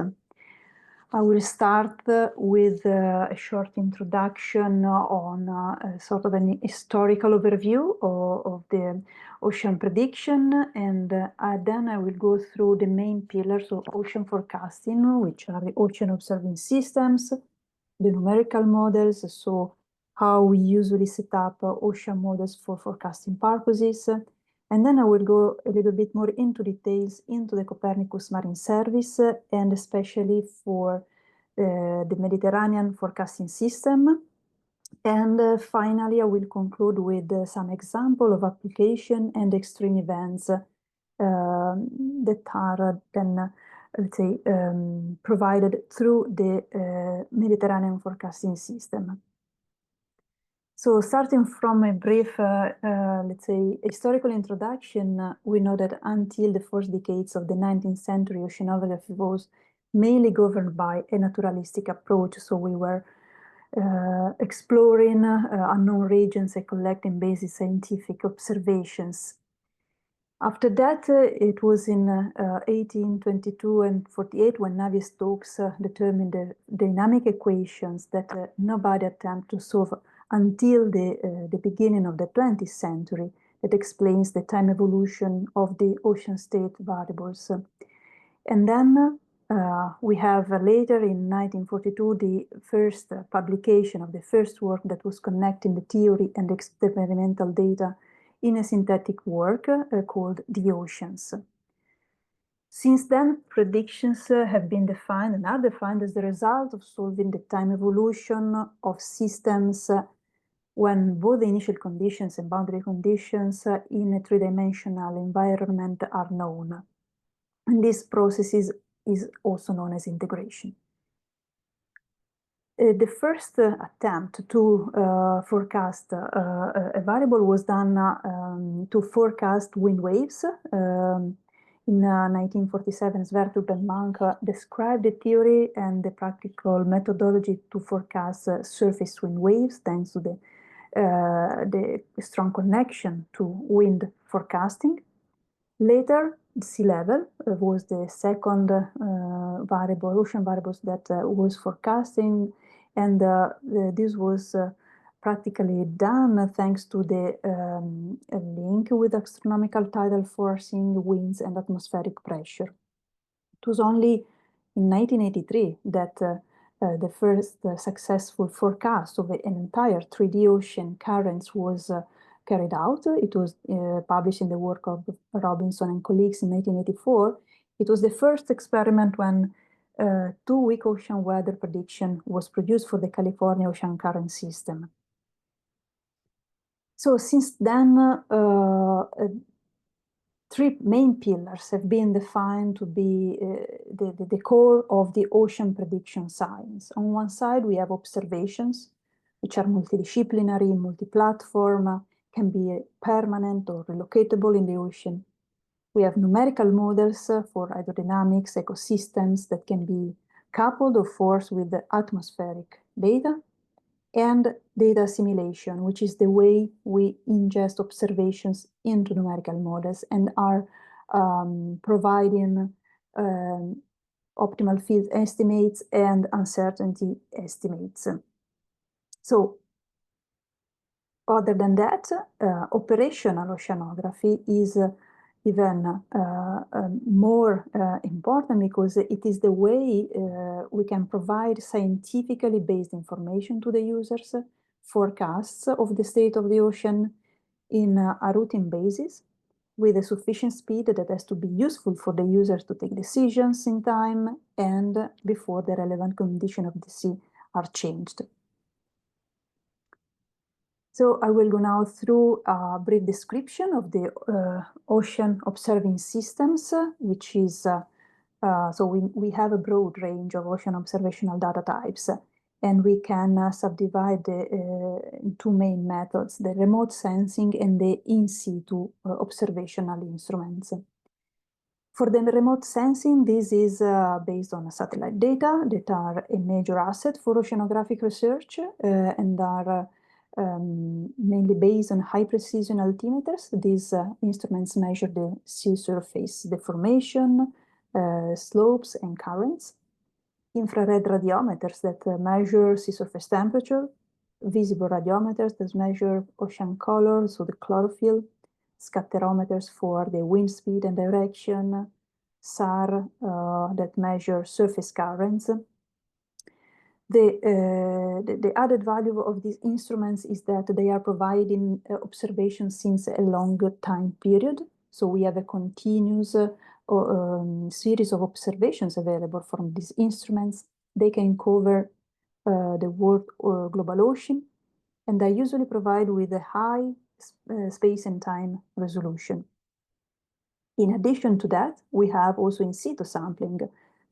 Speaker 4: I will start with a short introduction on sort of an historical overview of the ocean prediction, and then I will go through the main pillars of ocean forecasting, which are the ocean observing systems, the numerical models, so how we usually set up ocean models for forecasting purposes. And then I will go a little bit more into details into the Copernicus Marine Service, and especially for the Mediterranean forecasting system. And finally, I will conclude with some example of application and extreme events that are then, let's say, provided through the Mediterranean forecasting system. So starting from a brief, let's say, historical introduction, we know that until the first decades of the 19th century, oceanography was mainly governed by a naturalistic approach. So we were exploring unknown regions and collecting basic scientific observations. After that, it was in 1822 and 48 when Navier-Stokes determined the dynamic equations that nobody attempted to solve until the beginning of the 20th century, that explains the time evolution of the ocean state variables. And then we have later in 1942 the first publication of the first work that was connecting the theory and experimental data in a synthetic work called The Oceans. Since then, predictions have been defined and are defined as the result of solving the time evolution of systems when both the initial conditions and boundary conditions in a three-dimensional environment are known. And this process is also known as integration. The first attempt to forecast a variable was done to forecast wind waves. In 1947, Svertup and Mank described the theory and the practical methodology to forecast surface wind waves, thanks to the strong connection to wind forecasting. Later, sea level was the second variable, ocean variables that was forecasting, and this was practically done thanks to the link with astronomical tidal forcing, winds, and atmospheric pressure. It was only in 1983 that the first successful forecast of an entire 3D ocean currents was carried out. It was published in the work of Robinson and colleagues in 1984. It was the first experiment when 2-week ocean weather prediction was produced for the California ocean current system. So since then, 3 main pillars have been defined to be the core of the ocean prediction science. On one side, we have observations, which are multidisciplinary, multi-platform, can be permanent or relocatable in the ocean. We have numerical models for hydrodynamics, ecosystems that can be coupled or forced with the atmospheric data, and data assimilation, which is the way we ingest observations into numerical models and are providing optimal field estimates and uncertainty estimates. So, other than that, operational oceanography is even more important because it is the way we can provide scientifically based information to the users, forecasts of the state of the ocean in a routine basis with a sufficient speed that has to be useful for the users to take decisions in time and before the relevant conditions of the sea are changed. So I will go now through a brief description of the ocean observing systems, which is, so we have a broad range of ocean observational data types, and we can subdivide in 2 main methods, the remote sensing and the in situ observational instruments. For the remote sensing, this is based on satellite data that are a major asset for oceanographic research and are mainly based on high precision altimeters. These instruments measure the sea surface deformation, slopes, and currents. Infrared radiometers that measure sea surface temperature, visible radiometers that measure ocean color, so the chlorophyll, scatterometers for the wind speed and direction, SAR that measure surface currents. The added value of these instruments is that they are providing observations since a longer time period. So we have a continuous series of observations available from these instruments. They can cover the world or global ocean, and they usually provide with a high space and time resolution. In addition to that, we have also in situ sampling.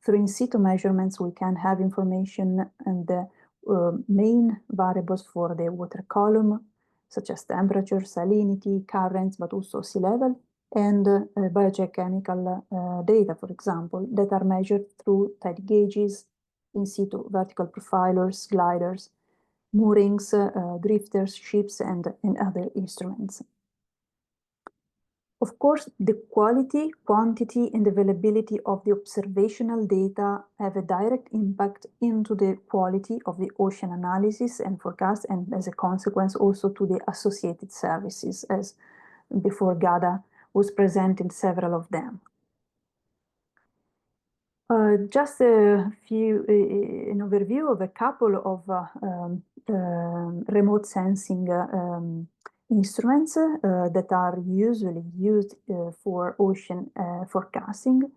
Speaker 4: Through in situ measurements, we can have information and the main variables for the water column, such as temperature, salinity, currents, but also sea level, and biogeochemical data, for example, that are measured through tide gauges, in situ vertical profilers, gliders, moorings, drifters, ships, and other instruments. Of course, the quality, quantity, and availability of the observational data have a direct impact into the quality of the ocean analysis and forecast, and as a consequence also to the associated services, as before Ghada was presenting several of them. Just an overview of a couple of remote sensing instruments that are usually used for ocean forecasting.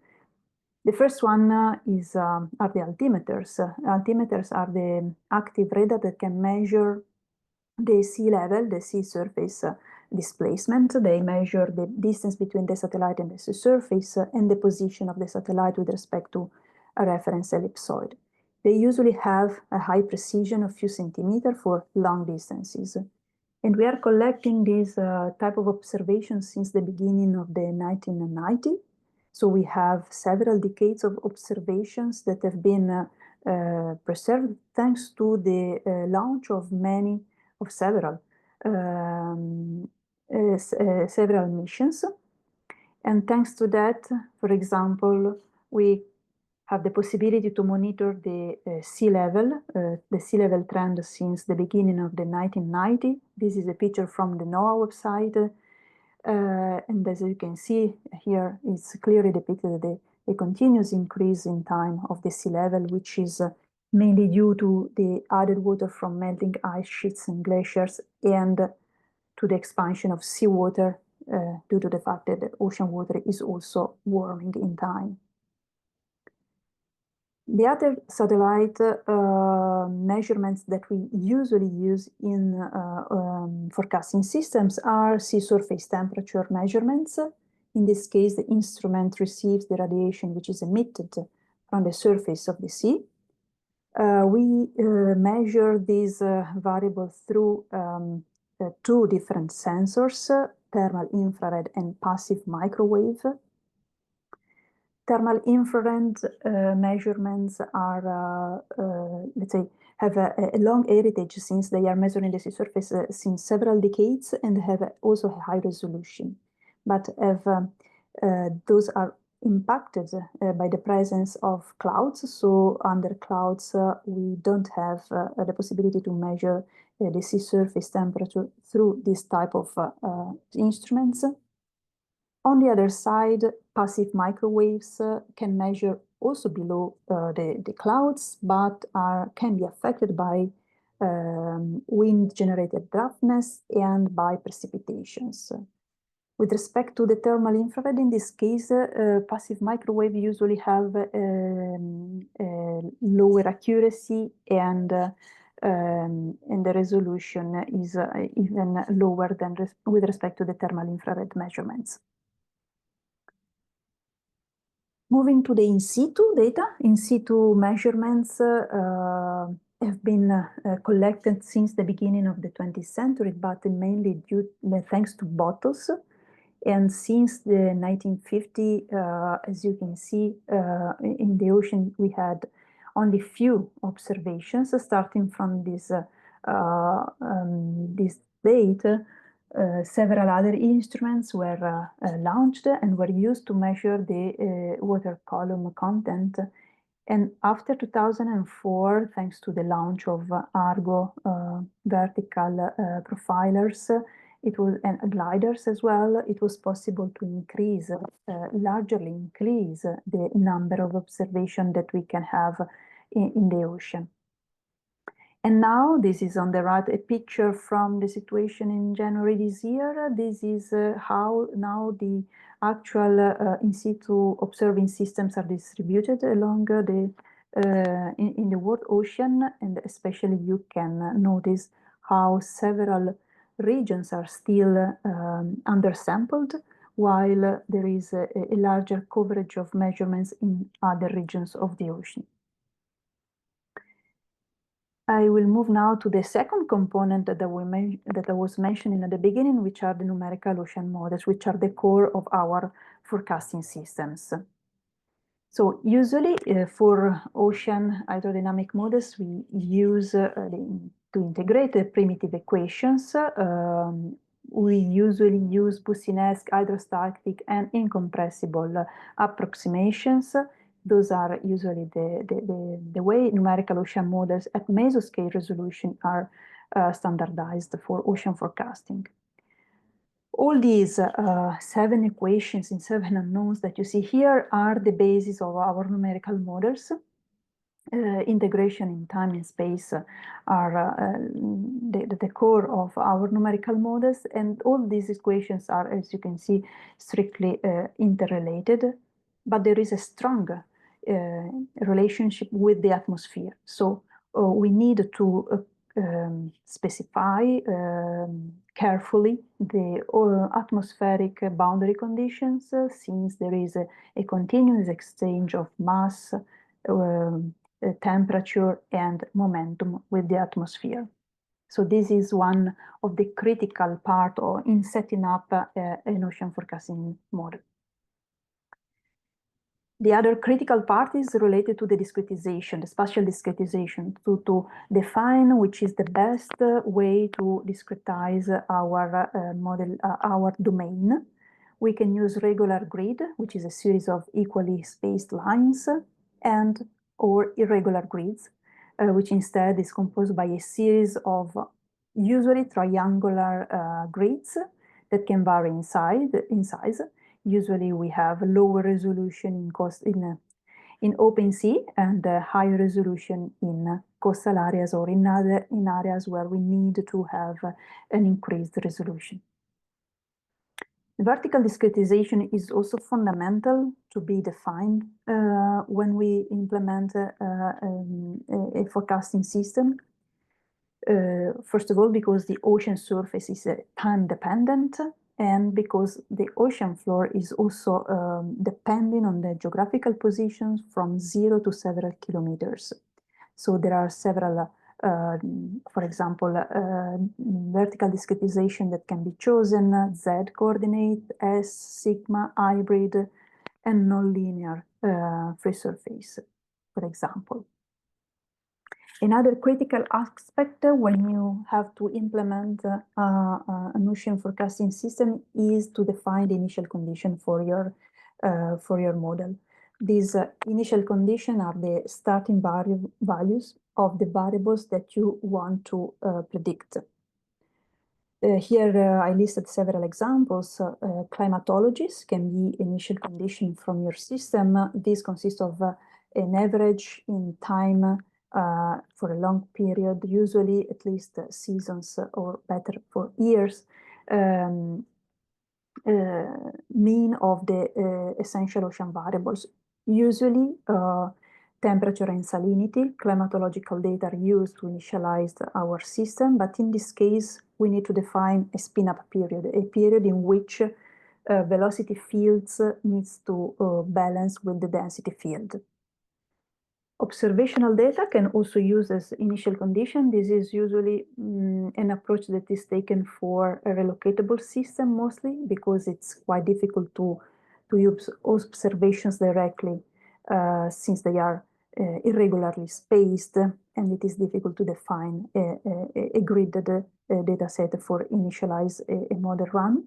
Speaker 4: The first one are the altimeters. Altimeters are the active radar that can measure the sea level, the sea surface displacement. They measure the distance between the satellite and the sea surface and the position of the satellite with respect to a reference ellipsoid. They usually have a high precision of few centimeters for long distances. And we are collecting this type of observations since the beginning of the 1990s. So we have several decades of observations that have been preserved thanks to the launch of several missions. And thanks to that, for example, we have the possibility to monitor the sea level trend since the beginning of the 1990s. This is a picture from the NOAA website. And as you can see here, it's clearly depicted the continuous increase in time of the sea level, which is mainly due to the added water from melting ice sheets and glaciers, and to the expansion of seawater due to the fact that the ocean water is also warming in time. The other satellite measurements that we usually use in forecasting systems are sea surface temperature measurements. In this case, the instrument receives the radiation which is emitted from the surface of the sea. We measure this variable through two different sensors, thermal infrared and passive microwave. Thermal infrared measurements are, let's say, have a long heritage since they are measuring the sea surface since several decades and have also a high resolution. But those are impacted by the presence of clouds. So under clouds, we don't have the possibility to measure the sea surface temperature through this type of instruments. On the other side, passive microwaves can measure also below the clouds, but can be affected by wind-generated draftiness and by precipitations. With respect to the thermal infrared, in this case, passive microwave usually have lower accuracy, and the resolution is even lower than with respect to the thermal infrared measurements. Moving to the in situ data, in situ measurements have been collected since the beginning of the 20th century, but mainly thanks to bottles. And since the 1950, as you can see, in the ocean, we had only few observations. Starting from this date, several other instruments were launched and were used to measure the water column content. And after 2004, thanks to the launch of Argo vertical profilers, and gliders as well, it was possible to largely increase the number of observations that we can have in the ocean. And now, this is on the right, a picture from the situation in January this year. This is how now the actual in situ observing systems are distributed along in the world ocean, and especially you can notice how several regions are still undersampled, while there is a larger coverage of measurements in other regions of the ocean. I will move now to the second component that I was mentioning at the beginning, which are the numerical ocean models, which are the core of our forecasting systems. So usually for ocean hydrodynamic models, we use to integrate the primitive equations. We usually use Boussinesq, hydrostatic, and incompressible approximations. Those are usually the way numerical ocean models at mesoscale resolution are standardized for ocean forecasting. All these 7 equations in 7 unknowns that you see here are the basis of our numerical models. Integration in time and space are the core of our numerical models, and all these equations are, as you can see, strictly interrelated, but there is a strong relationship with the atmosphere. So we need to specify carefully the atmospheric boundary conditions, since there is a continuous exchange of mass, temperature, and momentum with the atmosphere. So this is one of the critical part in setting up an ocean forecasting model. The other critical part is related to the discretization, the spatial discretization, to define which is the best way to discretize our model, our domain. we can use regular grid, which is a series of equally spaced lines, and or irregular grids, which instead is composed by a series of usually triangular grids that can vary in size. Usually we have lower resolution in open sea and higher resolution in coastal areas or in areas where we need to have an increased resolution. Vertical discretization is also fundamental to be defined when we implement a forecasting system. First of all, because the ocean surface is time dependent, and because the ocean floor is also depending on the geographical positions from 0 to several kilometers. So there are several, for example, vertical discretization that can be chosen: Z coordinate, S, sigma, hybrid, and nonlinear free surface, for example. Another critical aspect when you have to implement an ocean forecasting system is to define the initial condition for your model. These initial conditions are the starting values of the variables that you want to predict. Here I listed several examples. Climatologies can be initial condition from your system. This consists of an average in time for a long period, usually at least seasons or better for years, mean of the essential ocean variables. Usually temperature and salinity, climatological data are used to initialize our system, but in this case we need to define a spin-up period, a period in which velocity fields needs to balance with the density field. Observational data can also use as initial condition. This is usually an approach that is taken for a relocatable system mostly, because it's quite difficult to use observations directly since they are irregularly spaced, and it is difficult to define a gridded data set for initialize a model run.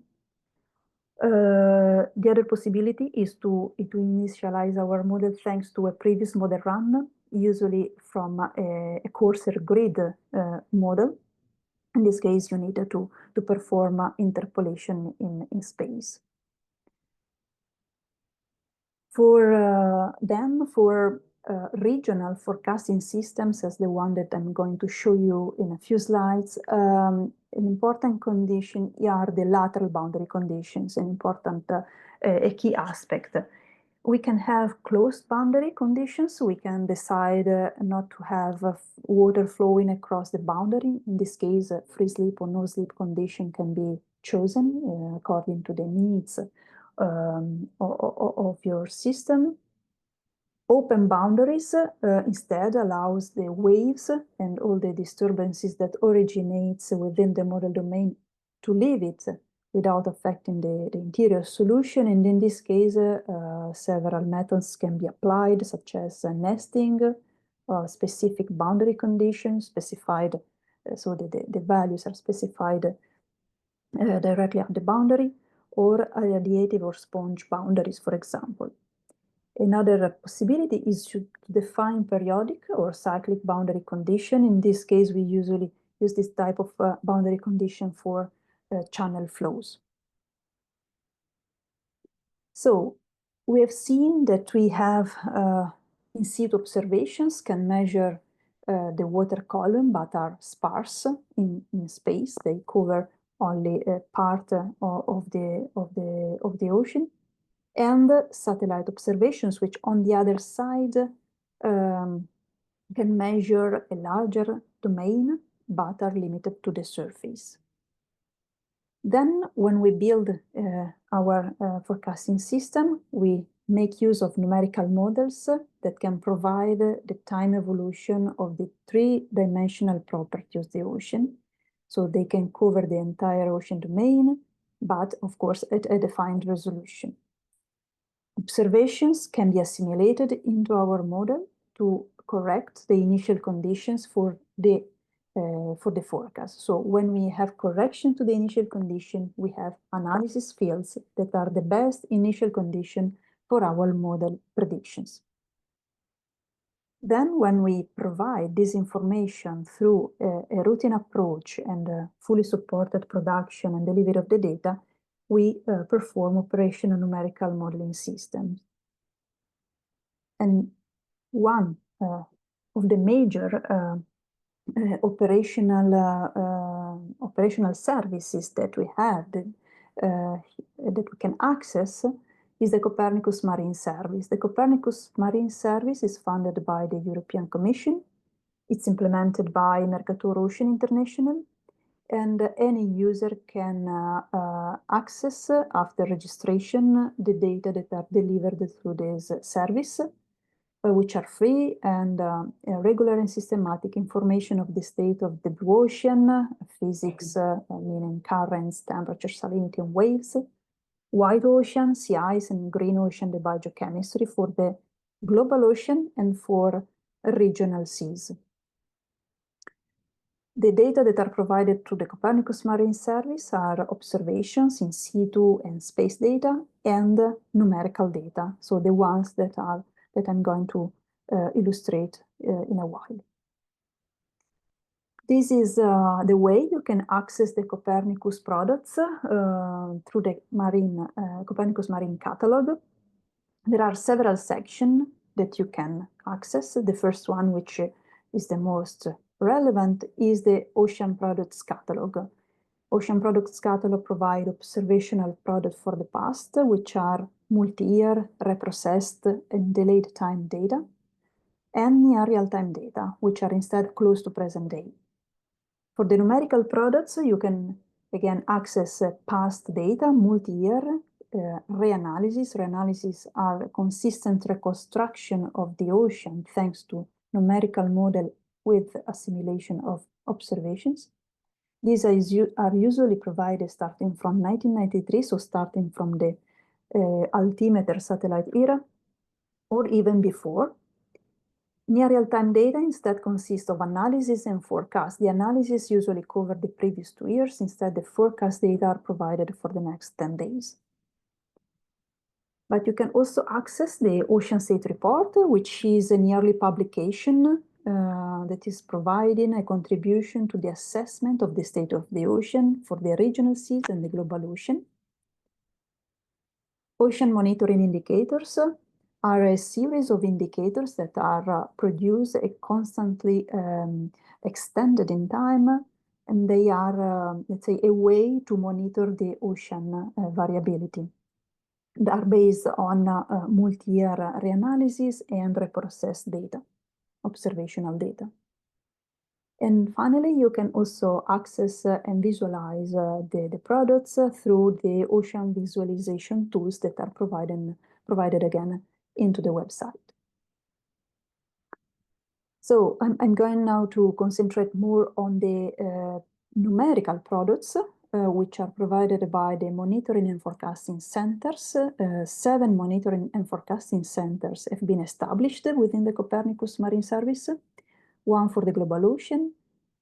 Speaker 4: The other possibility is to initialize our model thanks to a previous model run, usually from a coarser grid model. In this case, you need to perform interpolation in space. For regional forecasting systems, as the one that I'm going to show you in a few slides, an important condition are the lateral boundary conditions, an important, a key aspect. We can have closed boundary conditions. We can decide not to have water flowing across the boundary. In this case, free slip or no slip condition can be chosen according to the needs of your system. Open boundaries instead allows the waves and all the disturbances that originates within the model domain to leave it without affecting the interior solution. And in this case, several methods can be applied, such as nesting, specific boundary conditions specified, so the values are specified directly at the boundary, or radiative or sponge boundaries, for example. Another possibility is to define periodic or cyclic boundary condition. In this case, we usually use this type of boundary condition for channel flows. So we have seen that we have in situ observations can measure the water column, but are sparse in space. They cover only a part of the ocean. And satellite observations, which on the other side can measure a larger domain, but are limited to the surface. Then when we build our forecasting system, we make use of numerical models that can provide the time evolution of the three-dimensional properties of the ocean. So they can cover the entire ocean domain, but of course at a defined resolution. Observations can be assimilated into our model to correct the initial conditions for the for the forecast. So when we have correction to the initial condition, we have analysis fields that are the best initial condition for our model predictions. Then when we provide this information through a routine approach and fully supported production and delivery of the data, we perform operational numerical modeling systems. And one of the major operational services that we have that we can access is the Copernicus Marine Service. The Copernicus Marine Service is funded by the European Commission. It's implemented by Mercator Ocean International, and any user can access after registration the data that are delivered through this service, which are free and regular and systematic information of the state of the blue ocean, physics, meaning currents, temperature, salinity, and waves, white ocean, sea ice, and green ocean, the biochemistry for the global ocean and for regional seas. The data that are provided through the Copernicus Marine Service are observations in situ and space data and numerical data, so the ones that I'm going to illustrate in a while. This is the way you can access the Copernicus products through the Copernicus Marine Catalog. There are several sections that you can access. The first one, which is the most relevant, is the Ocean Products Catalog. Ocean Products Catalog provide observational products for the past, which are multi-year, reprocessed, and delayed time data, and near real-time data, which are instead close to present day. For the numerical products, you can again access past data, multi-year, reanalysis. Reanalysis are consistent reconstruction of the ocean thanks to numerical model with assimilation of observations. These are usually provided starting from 1993, so starting from the altimeter satellite era, or even before. Near real-time data instead consists of analysis and forecast. The analysis usually cover the previous 2 years. Instead, the forecast data are provided for the next 10 days. But you can also access the Ocean State Report, which is a yearly publication that is providing a contribution to the assessment of the state of the ocean for the regional seas and the global ocean. Ocean monitoring indicators are a series of indicators that are produced constantly extended in time, and they are, let's say, a way to monitor the ocean variability. They are based on multi-year reanalysis and reprocessed data, observational data. And finally, you can also access and visualize the products through the ocean visualization tools that are provided again into the website. So I'm going now to concentrate more on the numerical products, which are provided by the monitoring and forecasting centers. 7 monitoring and forecasting centers have been established within the Copernicus Marine Service, 1 for the global ocean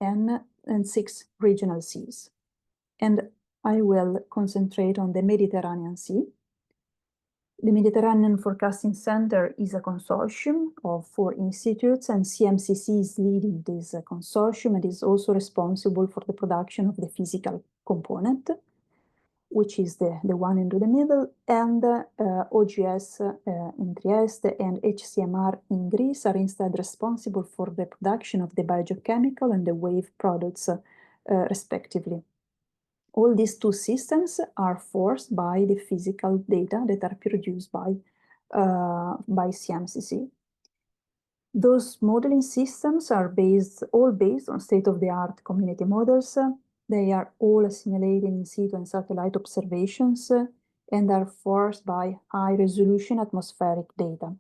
Speaker 4: and 6 regional seas. And I will concentrate on the Mediterranean Sea. The Mediterranean Forecasting Center is a consortium of 4 institutes, and CMCC is leading this consortium and is also responsible for the production of the physical component, which is the one into the middle, and OGS in Trieste and HCMR in Greece are instead responsible for the production of the biogeochemical and the wave products respectively. All these 2 systems are forced by the physical data that are produced by CMCC. Those modeling systems are all based on state-of-the-art community models. They are all assimilated in situ and satellite observations and are forced by high-resolution atmospheric data.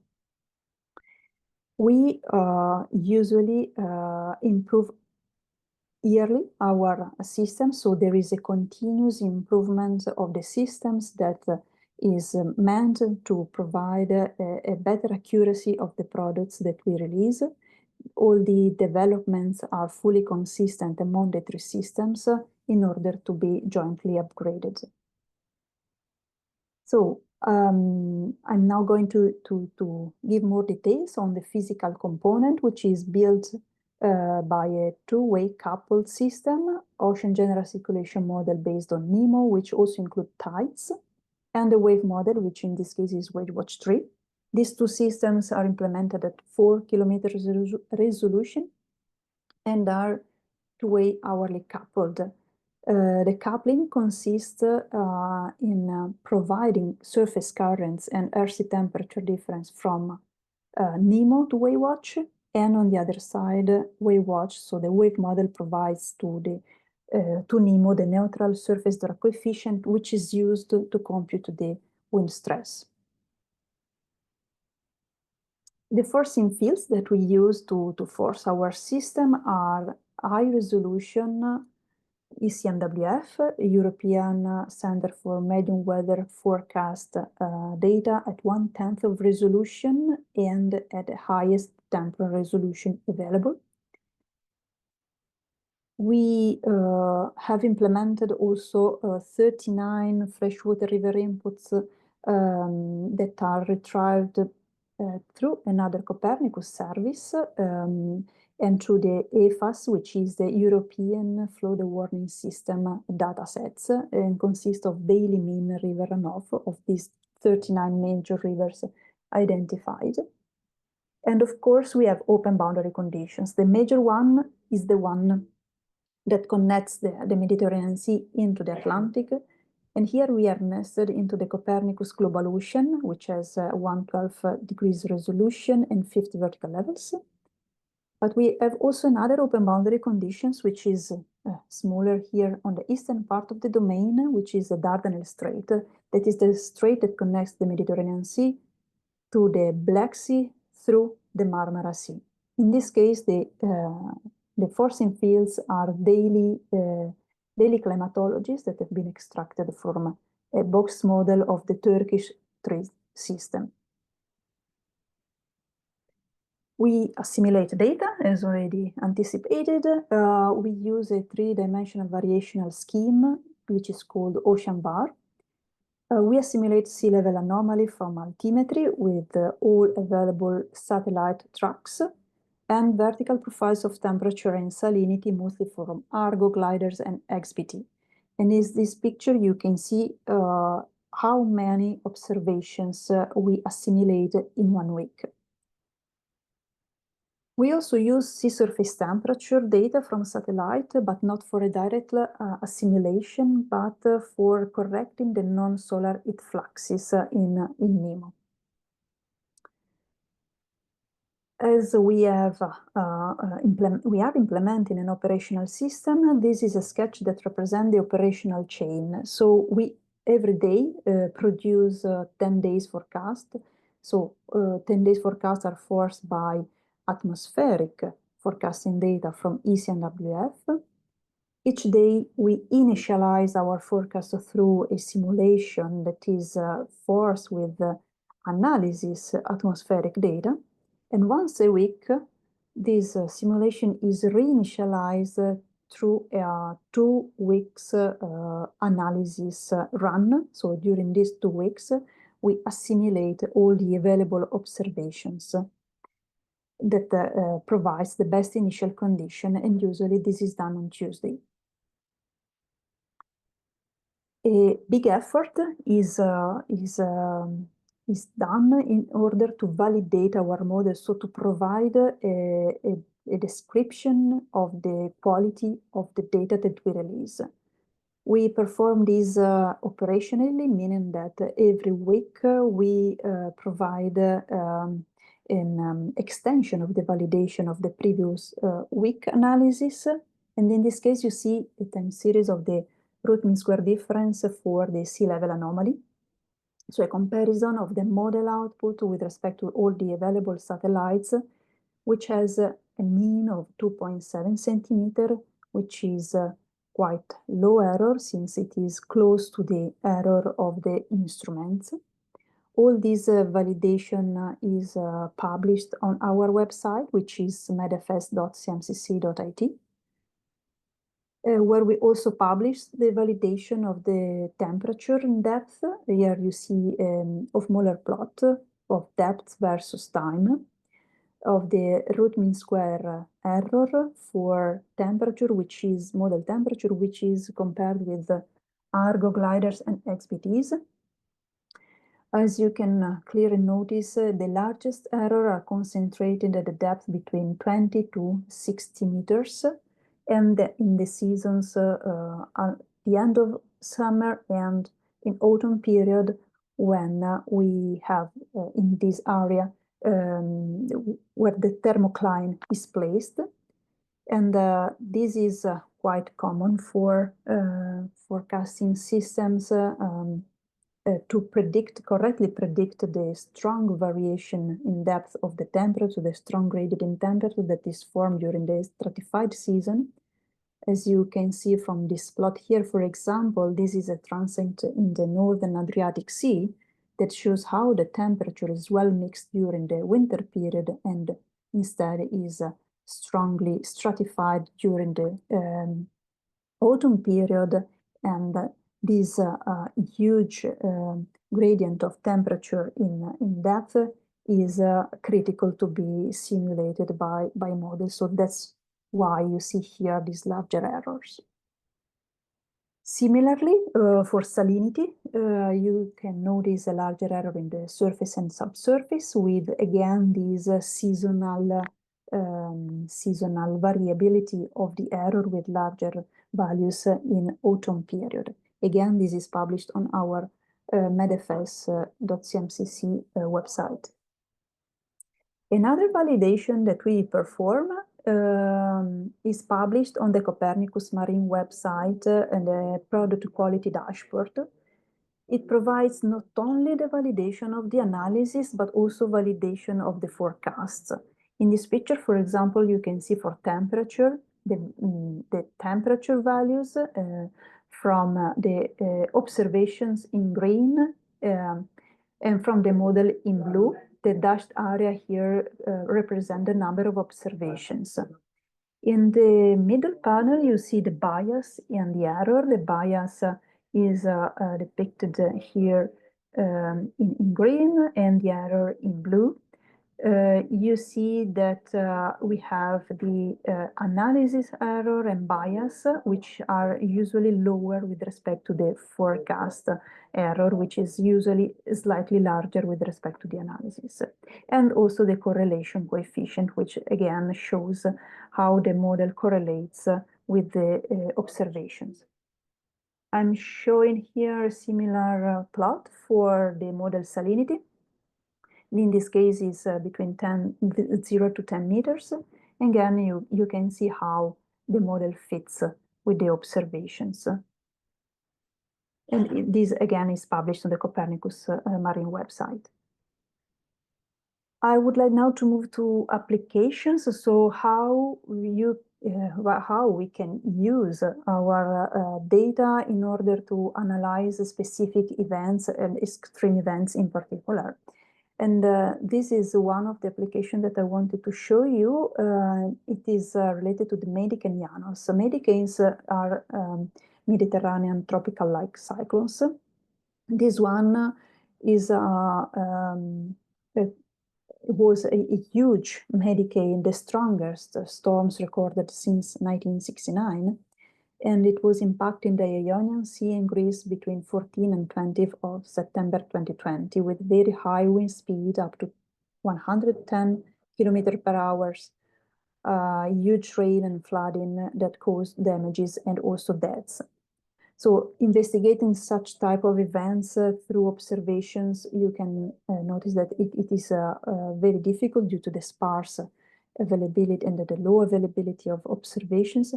Speaker 4: We usually improve yearly our system, so there is a continuous improvement of the systems that is meant to provide a better accuracy of the products that we release. all the developments are fully consistent among the three systems in order to be jointly upgraded. So I'm now going to give more details on the physical component, which is built by a two-way coupled system, ocean general circulation model based on NEMO, which also include tides, and the wave model, which in this case is WaveWatch 3. These two systems are implemented at 4 kilometers resolution and are two-way hourly coupled. The coupling consists in providing surface currents and earthly temperature difference from NEMO to WaveWatch, and on the other side, WaveWatch, so the wave model provides to NEMO the neutral surface drag coefficient, which is used to compute the wind stress. The forcing fields that we use to force our system are high resolution ECMWF, European Center for Medium Weather Forecast data at 1/10 of resolution and at the highest temporal resolution available. We have implemented also 39 freshwater river inputs that are retrieved through another Copernicus service and through the EFAS, which is the European Flood Warning System datasets, and consists of daily mean river runoff of these 39 major rivers identified. And of course, we have open boundary conditions. The major one is the one that connects the Mediterranean Sea into the Atlantic. And here we are nested into the Copernicus Global Ocean, which has 112 degrees resolution and 50 vertical levels. But we have also another open boundary conditions, which is smaller here on the eastern part of the domain, which is the Dardanelles Strait. That is the strait that connects the Mediterranean Sea to the Black Sea through the Marmara Sea. In this case, the forcing fields are daily climatologies that have been extracted from a box model of the Turkish tree system. We assimilate data, as already anticipated. We use a three-dimensional variational scheme, which is called OceanVar. We assimilate sea level anomaly from altimetry with all available satellite tracks and vertical profiles of temperature and salinity, mostly from Argo, gliders, and XBT. And in this picture, you can see how many observations we assimilate in 1 week. We also use sea surface temperature data from satellite, but not for a direct assimilation, but for correcting the non-solar heat fluxes in NEMO. As we have implemented an operational system, this is a sketch that represents the operational chain. So we every day produce 10 days forecast. So 10 days forecast are forced by atmospheric forecasting data from ECMWF. Each day we initialize our forecast through a simulation that is forced with analysis atmospheric data. And once a week, this simulation is reinitialized through a 2 weeks analysis run. So during these 2 weeks, we assimilate all the available observations that provides the best initial condition, and usually this is done on Tuesday. A big effort is done in order to validate our model, so to provide a description of the quality of the data that we release. We perform this operationally, meaning that every week we provide an extension of the validation of the previous week analysis. And in this case, you see a time series of the root mean square difference for the sea level anomaly. So a comparison of the model output with respect to all the available satellites, which has a mean of 2.7 centimeter, which is quite low error since it is close to the error of the instruments. All this validation is published on our website, which is medfs.cmcc.it, where we also publish the validation of the temperature in depth. Here you see of Molar plot of depth versus time of the root mean square error for temperature, which is model temperature, which is compared with Argo gliders and XBTs. As you can clearly notice, the largest error are concentrated at a depth between 20 to 60 meters, and in the seasons at the end of summer and in autumn period, when we have in this area where the thermocline is placed. And this is quite common for forecasting systems to correctly predict the strong variation in depth of the temperature, the strong gradient in temperature that is formed during the stratified season. As you can see from this plot here, for example, this is a transect in the Northern Adriatic Sea that shows how the temperature is well mixed during the winter period and instead is strongly stratified during the autumn period, and this huge gradient of temperature in depth is critical to be simulated by models. So that's why you see here these larger errors. Similarly, for salinity, you can notice a larger error in the surface and subsurface with, again, these seasonal variability of the error with larger values in autumn period. Again, this is published on our medfs.cmcc website. Another validation that we perform is published on the Copernicus Marine website and the product quality dashboard. It provides not only the validation of the analysis, but also validation of the forecasts. In this picture, for example, you can see for temperature, the temperature values from the observations in green and from the model in blue. The dashed area here represent the number of observations. In the middle panel, you see the bias and the error. The bias is depicted here in green and the error in blue. You see that we have the analysis error and bias, which are usually lower with respect to the forecast error, which is usually slightly larger with respect to the analysis. And also the correlation coefficient, which again shows how the model correlates with the observations. I'm showing here a similar plot for the model salinity. In this case, is between 0 to 10 meters. Again, you can see how the model fits with the observations. And this, again, is published on the Copernicus Marine website. I would like now to move to applications. So how we can use our data in order to analyze specific events and extreme events in particular. And this is one of the applications that I wanted to show you. It is related to the Medicaid Llanos. So Medicains are Mediterranean tropical-like cyclones. This one is was a huge Medicaid, the strongest storms recorded since 1969. And it was impacting the Ionian Sea in Greece between 14 and 20 of September 2020 with very high wind speed up to 110 kilometers per hour, huge rain and flooding that caused damages and also deaths. So investigating such type of events through observations, you can notice that it is very difficult due to the sparse availability and the low availability of observations.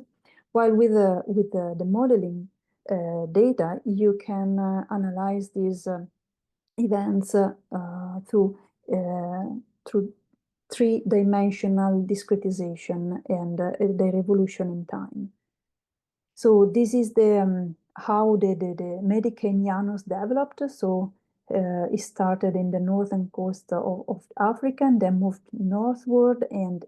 Speaker 4: While with the modeling data, you can analyze these events through three-dimensional discretization and the revolution in time. So this is the how the Medicaid Llanos developed. So it started in the northern coast of Africa and then moved northward and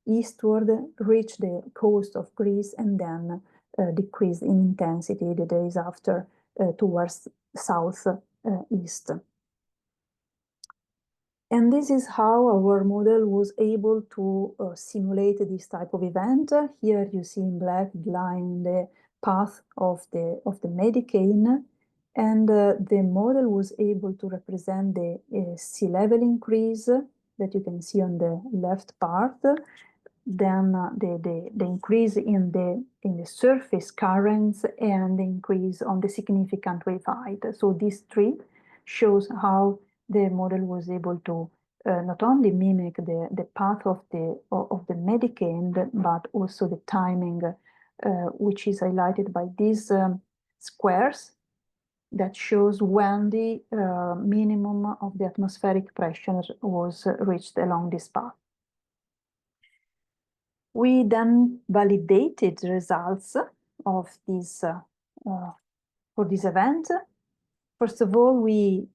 Speaker 4: eastward, reached the coast of Greece, and then decreased in intensity the days after towards southeast. And this is how our model was able to simulate this type of event. Here you see in black line the path of the Medicane, and the model was able to represent the sea level increase that you can see on the left part, then the increase in the surface currents and the increase on the significant wave height. So this tree shows how the model was able to not only mimic the path of the Medicane, but also the timing, which is highlighted by these squares that shows when the minimum of the atmospheric pressure was reached along this path. We then validated the results of this for this event. First of all, we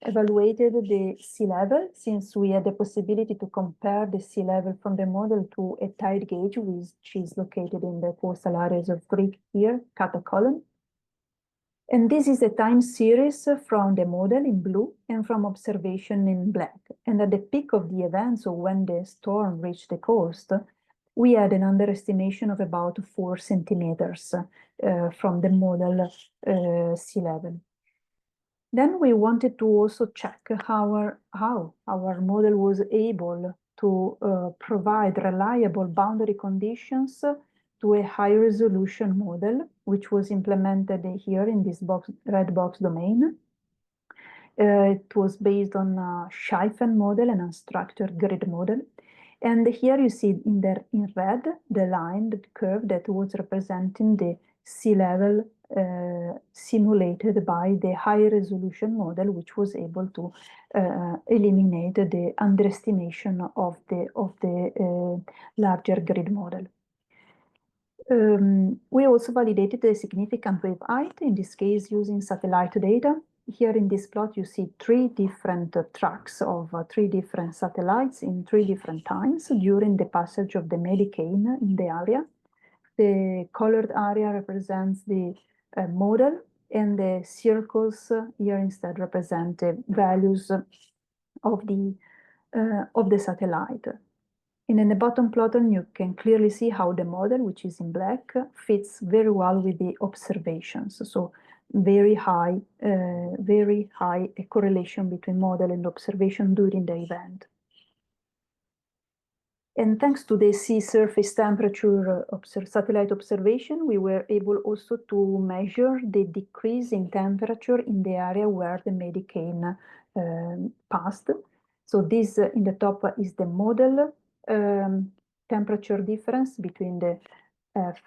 Speaker 4: evaluated the sea level, since we had the possibility to compare the sea level from the model to a tide gauge, which is located in the coastal areas of Greece here, Ghada column. And this is a time series from the model in blue and from observation in black. And at the peak of the event, so when the storm reached the coast, we had an underestimation of about 4 centimeters from the model sea level. Then we wanted to also check how our model was able to provide reliable boundary conditions to a high resolution model, which was implemented here in this red box domain. It was based on a Scheiffen model and a structured grid model. And here you see in red the line, the curve that was representing the sea level simulated by the high resolution model, which was able to eliminate the underestimation of the larger grid model. We also validated the significant wave height, in this case using satellite data. Here in this plot you see 3 different tracks of 3 different satellites in 3 different times during the passage of the Medicane in the area. The colored area represents the model, and the circles here instead represent the values of the satellite. And in the bottom plot, you can clearly see how the model, which is in black, fits very well with the observations. So very high correlation between model and observation during the event. And thanks to the sea surface temperature satellite observation, we were able also to measure the decrease in temperature in the area where the Medicane passed. So this in the top is the model temperature difference between the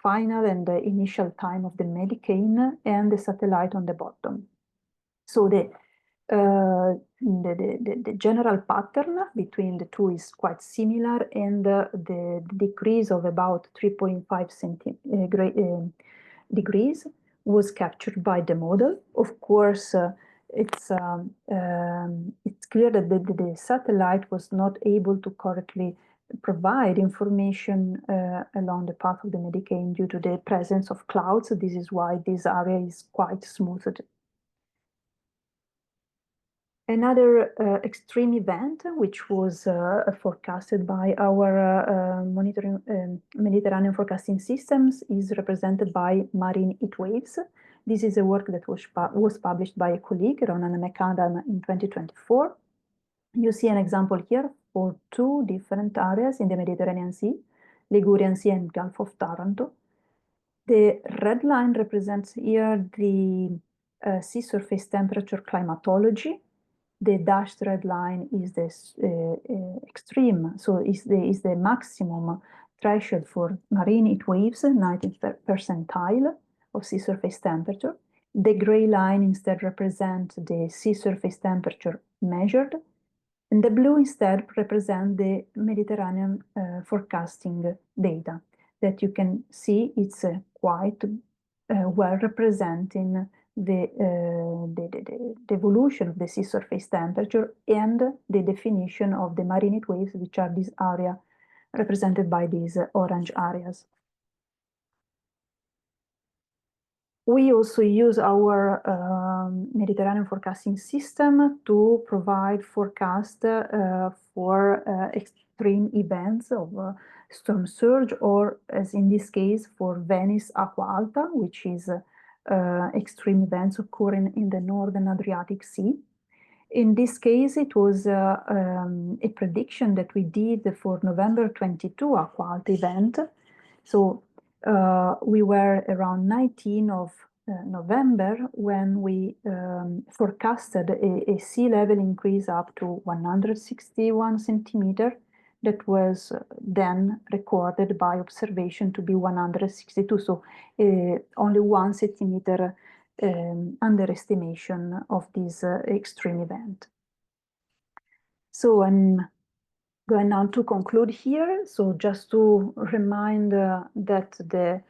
Speaker 4: final and the initial time of the Medicane and the satellite on the bottom. So the general pattern between the two is quite similar, and the decrease of about 3.5 degrees was captured by the model. Of course, it's clear that the satellite was not able to correctly provide information along the path of the Medicane due to the presence of clouds. This is why this area is quite smoothed. Another extreme event, which was forecasted by our Mediterranean forecasting systems, is represented by marine heat waves. This is a work that was published by a colleague, Ronan McAdam, in 2024. You see an example here for 2 different areas in the Mediterranean Sea, Ligurian Sea and Gulf of Taranto. The red line represents here the sea surface temperature climatology. The dashed red line is this extreme, so is the maximum threshold for marine heat waves, 90th percentile of sea surface temperature. The gray line instead represents the sea surface temperature measured, and the blue instead represents the Mediterranean forecasting data that you can see. It's quite well representing the evolution of the sea surface temperature and the definition of the marine heat waves, which are this area represented by these orange areas. We also use our Mediterranean forecasting system to provide forecast for extreme events of storm surge, or as in this case for Venice Acqua Alta, which is extreme events occurring in the northern Adriatic Sea. In this case, it was a prediction that we did for November 22 Acqua Alta event. So we were around 19 of November when we forecasted a sea level increase up to 161 centimeter that was then recorded by observation to be 162. So only 1 centimeter underestimation of this extreme event. So I'm going on to conclude here. So just to remind that the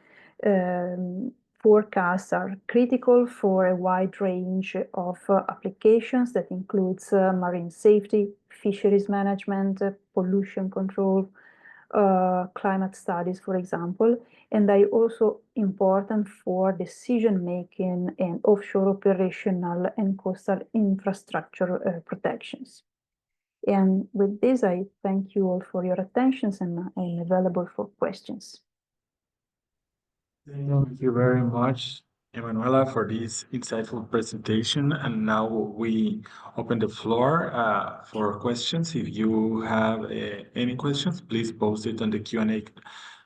Speaker 4: forecasts are critical for a wide range of applications that includes marine safety, fisheries management, pollution control, climate studies, for example, and they also important for decision making and offshore operational and coastal infrastructure protections. And with this, I thank you all for your attention, and I'm available for questions.
Speaker 3: Thank you very much, Emanuela, for this insightful presentation. And now we open the floor for questions. If you have any questions, please post it on the Q&A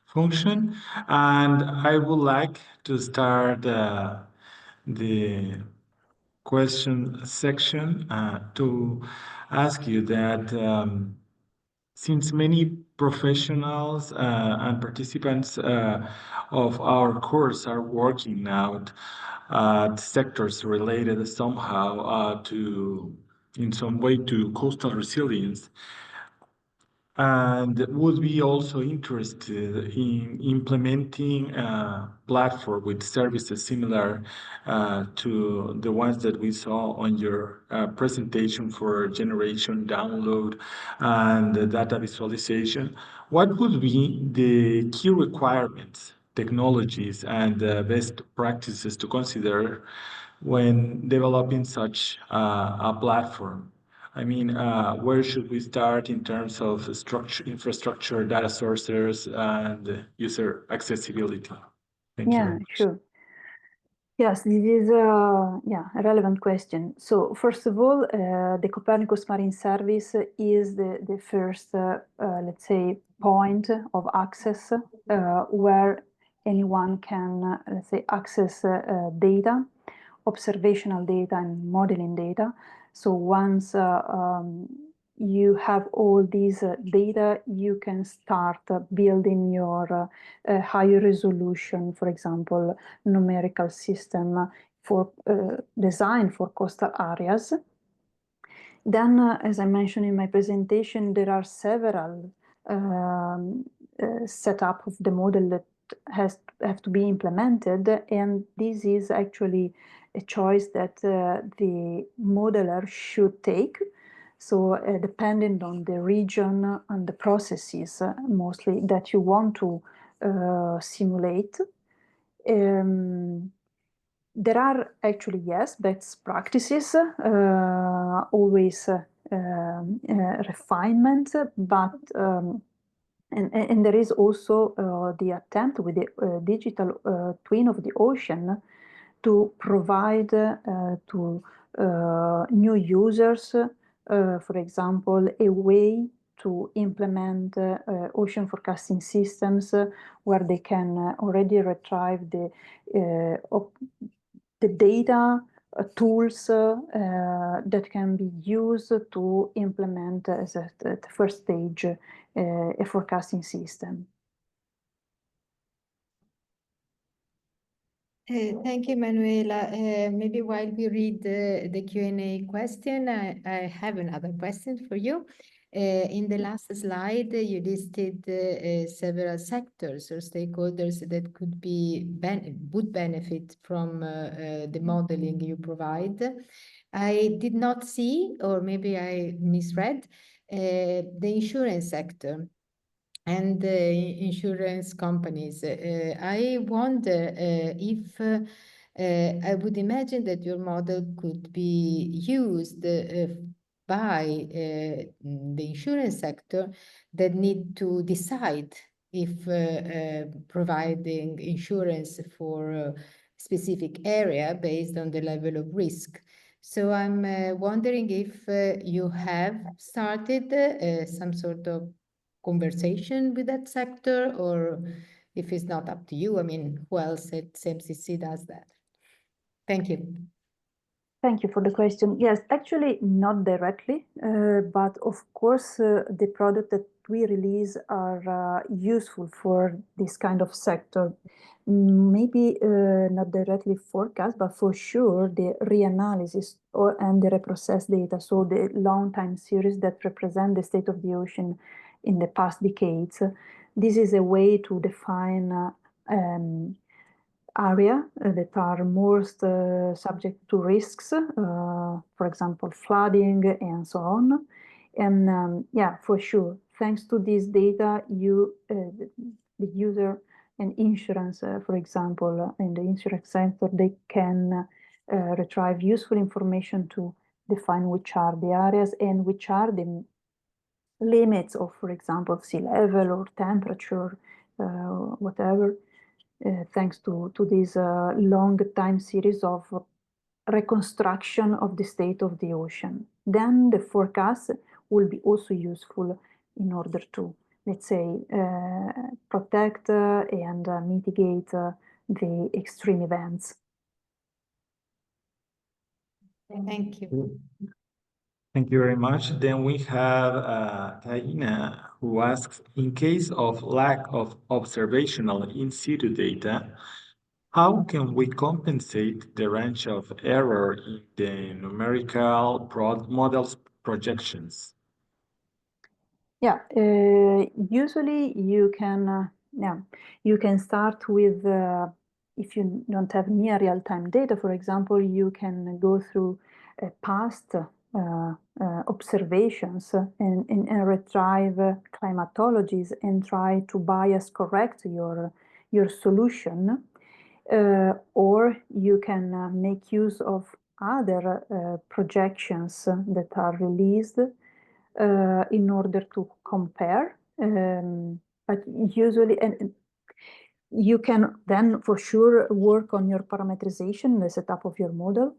Speaker 3: function. And I would like to start the question section to ask you that since many professionals and participants of our course are working out sectors related somehow in some way to coastal resilience, and would be also interested in implementing a platform with services similar to the ones that we saw on your presentation for generation, download, and data visualization. What would be the key requirements, technologies, and best practices to consider when developing such a platform? I mean, where should we start in terms of structure, infrastructure, data sources, and user accessibility? Thank you very much.
Speaker 4: Sure. Yes, this is a relevant question. So first of all, the Copernicus Marine Service is the first, let's say, point of access where anyone can, let's say, access data, observational data and modeling data. So once you have all these data, you can start building your higher resolution, for example, numerical system for design for coastal areas. Then, as I mentioned in my presentation, there are several setup of the model that have to be implemented, and this is actually a choice that the modeler should take. So depending on the region and the processes mostly that you want to simulate. There are actually, yes, best practices, always refinement, but and there is also the attempt with the digital twin of the ocean to provide to new users, for example, a way to implement ocean forecasting systems where they can already retrieve the data tools that can be used to implement as at the first stage a forecasting system.
Speaker 1: Thank you, Emanuela. Maybe while we read the Q&A question, I have another question for you. In the last slide, you listed several sectors or stakeholders that would benefit from the modeling you provide. I did not see, or maybe I misread, the insurance sector and insurance companies. I wonder if I would imagine that your model could be used by the insurance sector that need to decide if providing insurance for a specific area based on the level of risk. So I'm wondering if you have started some sort of conversation with that sector, or if it's not up to you. I mean, who else at CMCC does that? Thank you.
Speaker 4: Thank you for the question. Yes, actually not directly, but of course the product that we release are useful for this kind of sector. Maybe not directly forecast, but for sure the reanalysis and the reprocessed data, so the long time series that represent the state of the ocean in the past decades. This is a way to define area that are most subject to risks, for example, flooding and so on. And yeah, for sure, thanks to this data, the user and insurance, for example, in the insurance sector, they can retrieve useful information to define which are the areas and which are the limits of, for example, sea level or temperature, whatever. Thanks to this long time series of reconstruction of the state of the ocean. Then the forecast will be also useful in order to, let's say, protect and mitigate the extreme events.
Speaker 1: Thank you.
Speaker 3: Thank you very much. Then we have Taina, who asks, in case of lack of observational in situ data, how can we compensate the range of error in the numerical models projections?
Speaker 4: Yeah, usually you can start with if you don't have near real-time data, for example, you can go through past observations and retrieve climatologies and try to bias correct your solution, or you can make use of other projections that are released in order to compare, but usually, and you can then for sure work on your parameterization, the setup of your model.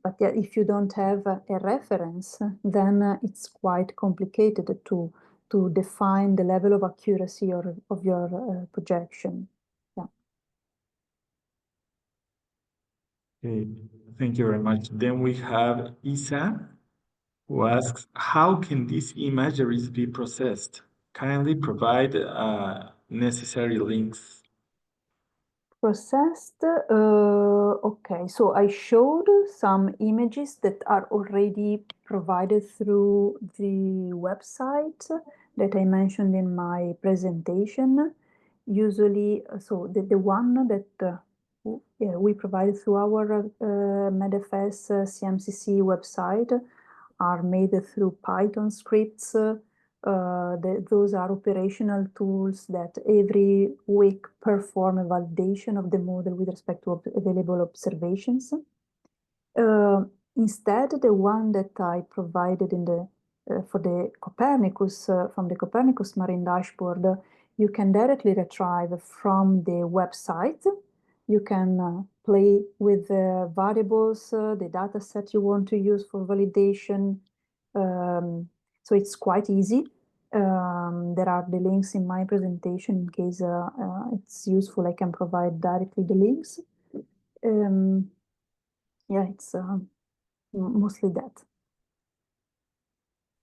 Speaker 4: But yeah, if you don't have a reference, then it's quite complicated to define the level of accuracy of your projection. Yeah.
Speaker 3: Okay, thank you very much. Then we have Isa, who asks, how can these imageries be processed? Kindly provide necessary links.
Speaker 4: Processed, okay, so I showed some images that are already provided through the website that I mentioned in my presentation. Usually, so the one that we provided through our MedFS CMCC website are made through Python scripts. Those are operational tools that every week perform a validation of the model with respect to available observations. Instead, the one that I provided in the for the Copernicus from the Copernicus Marine Dashboard, you can directly retrieve from the website. You can play with the variables, the data set you want to use for validation. So it's quite easy. There are the links in my presentation in case it's useful. I can provide directly the links. Yeah, it's mostly that.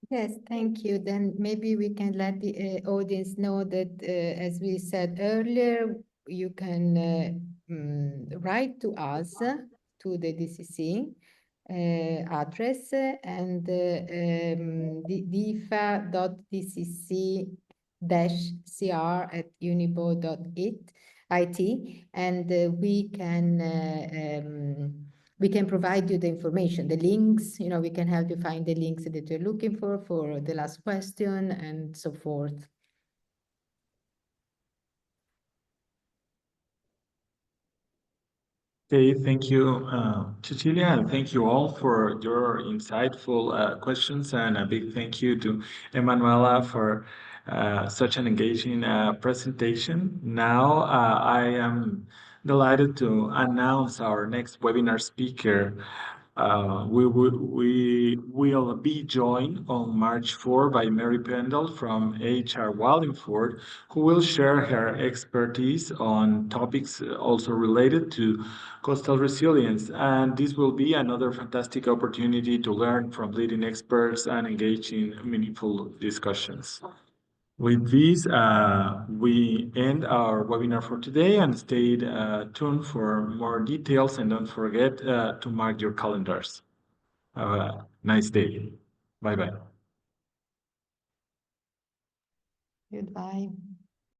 Speaker 1: Yes, thank you. Then maybe we can let the audience know that, as we said earlier, you can write to us, to the DCC, address and difa.dcc-cr@unibo.it, and we can provide you the information, the links, we can help you find the links that you're looking for the last question and so forth.
Speaker 3: Okay, thank you, Cecilia, and thank you all for your insightful questions, and a big thank you to Emanuela for such an engaging presentation. Now, I am delighted to announce our next webinar speaker. We will be joined on March 4 by Mary Pendle from HR Wallingford, who will share her expertise on topics also related to coastal resilience. And this will be another fantastic opportunity to learn from leading experts and engage in meaningful discussions. With this, we end our webinar for today, and stay tuned for more details, and don't forget to mark your calendars. Have a nice day. Bye-bye.
Speaker 1: Goodbye.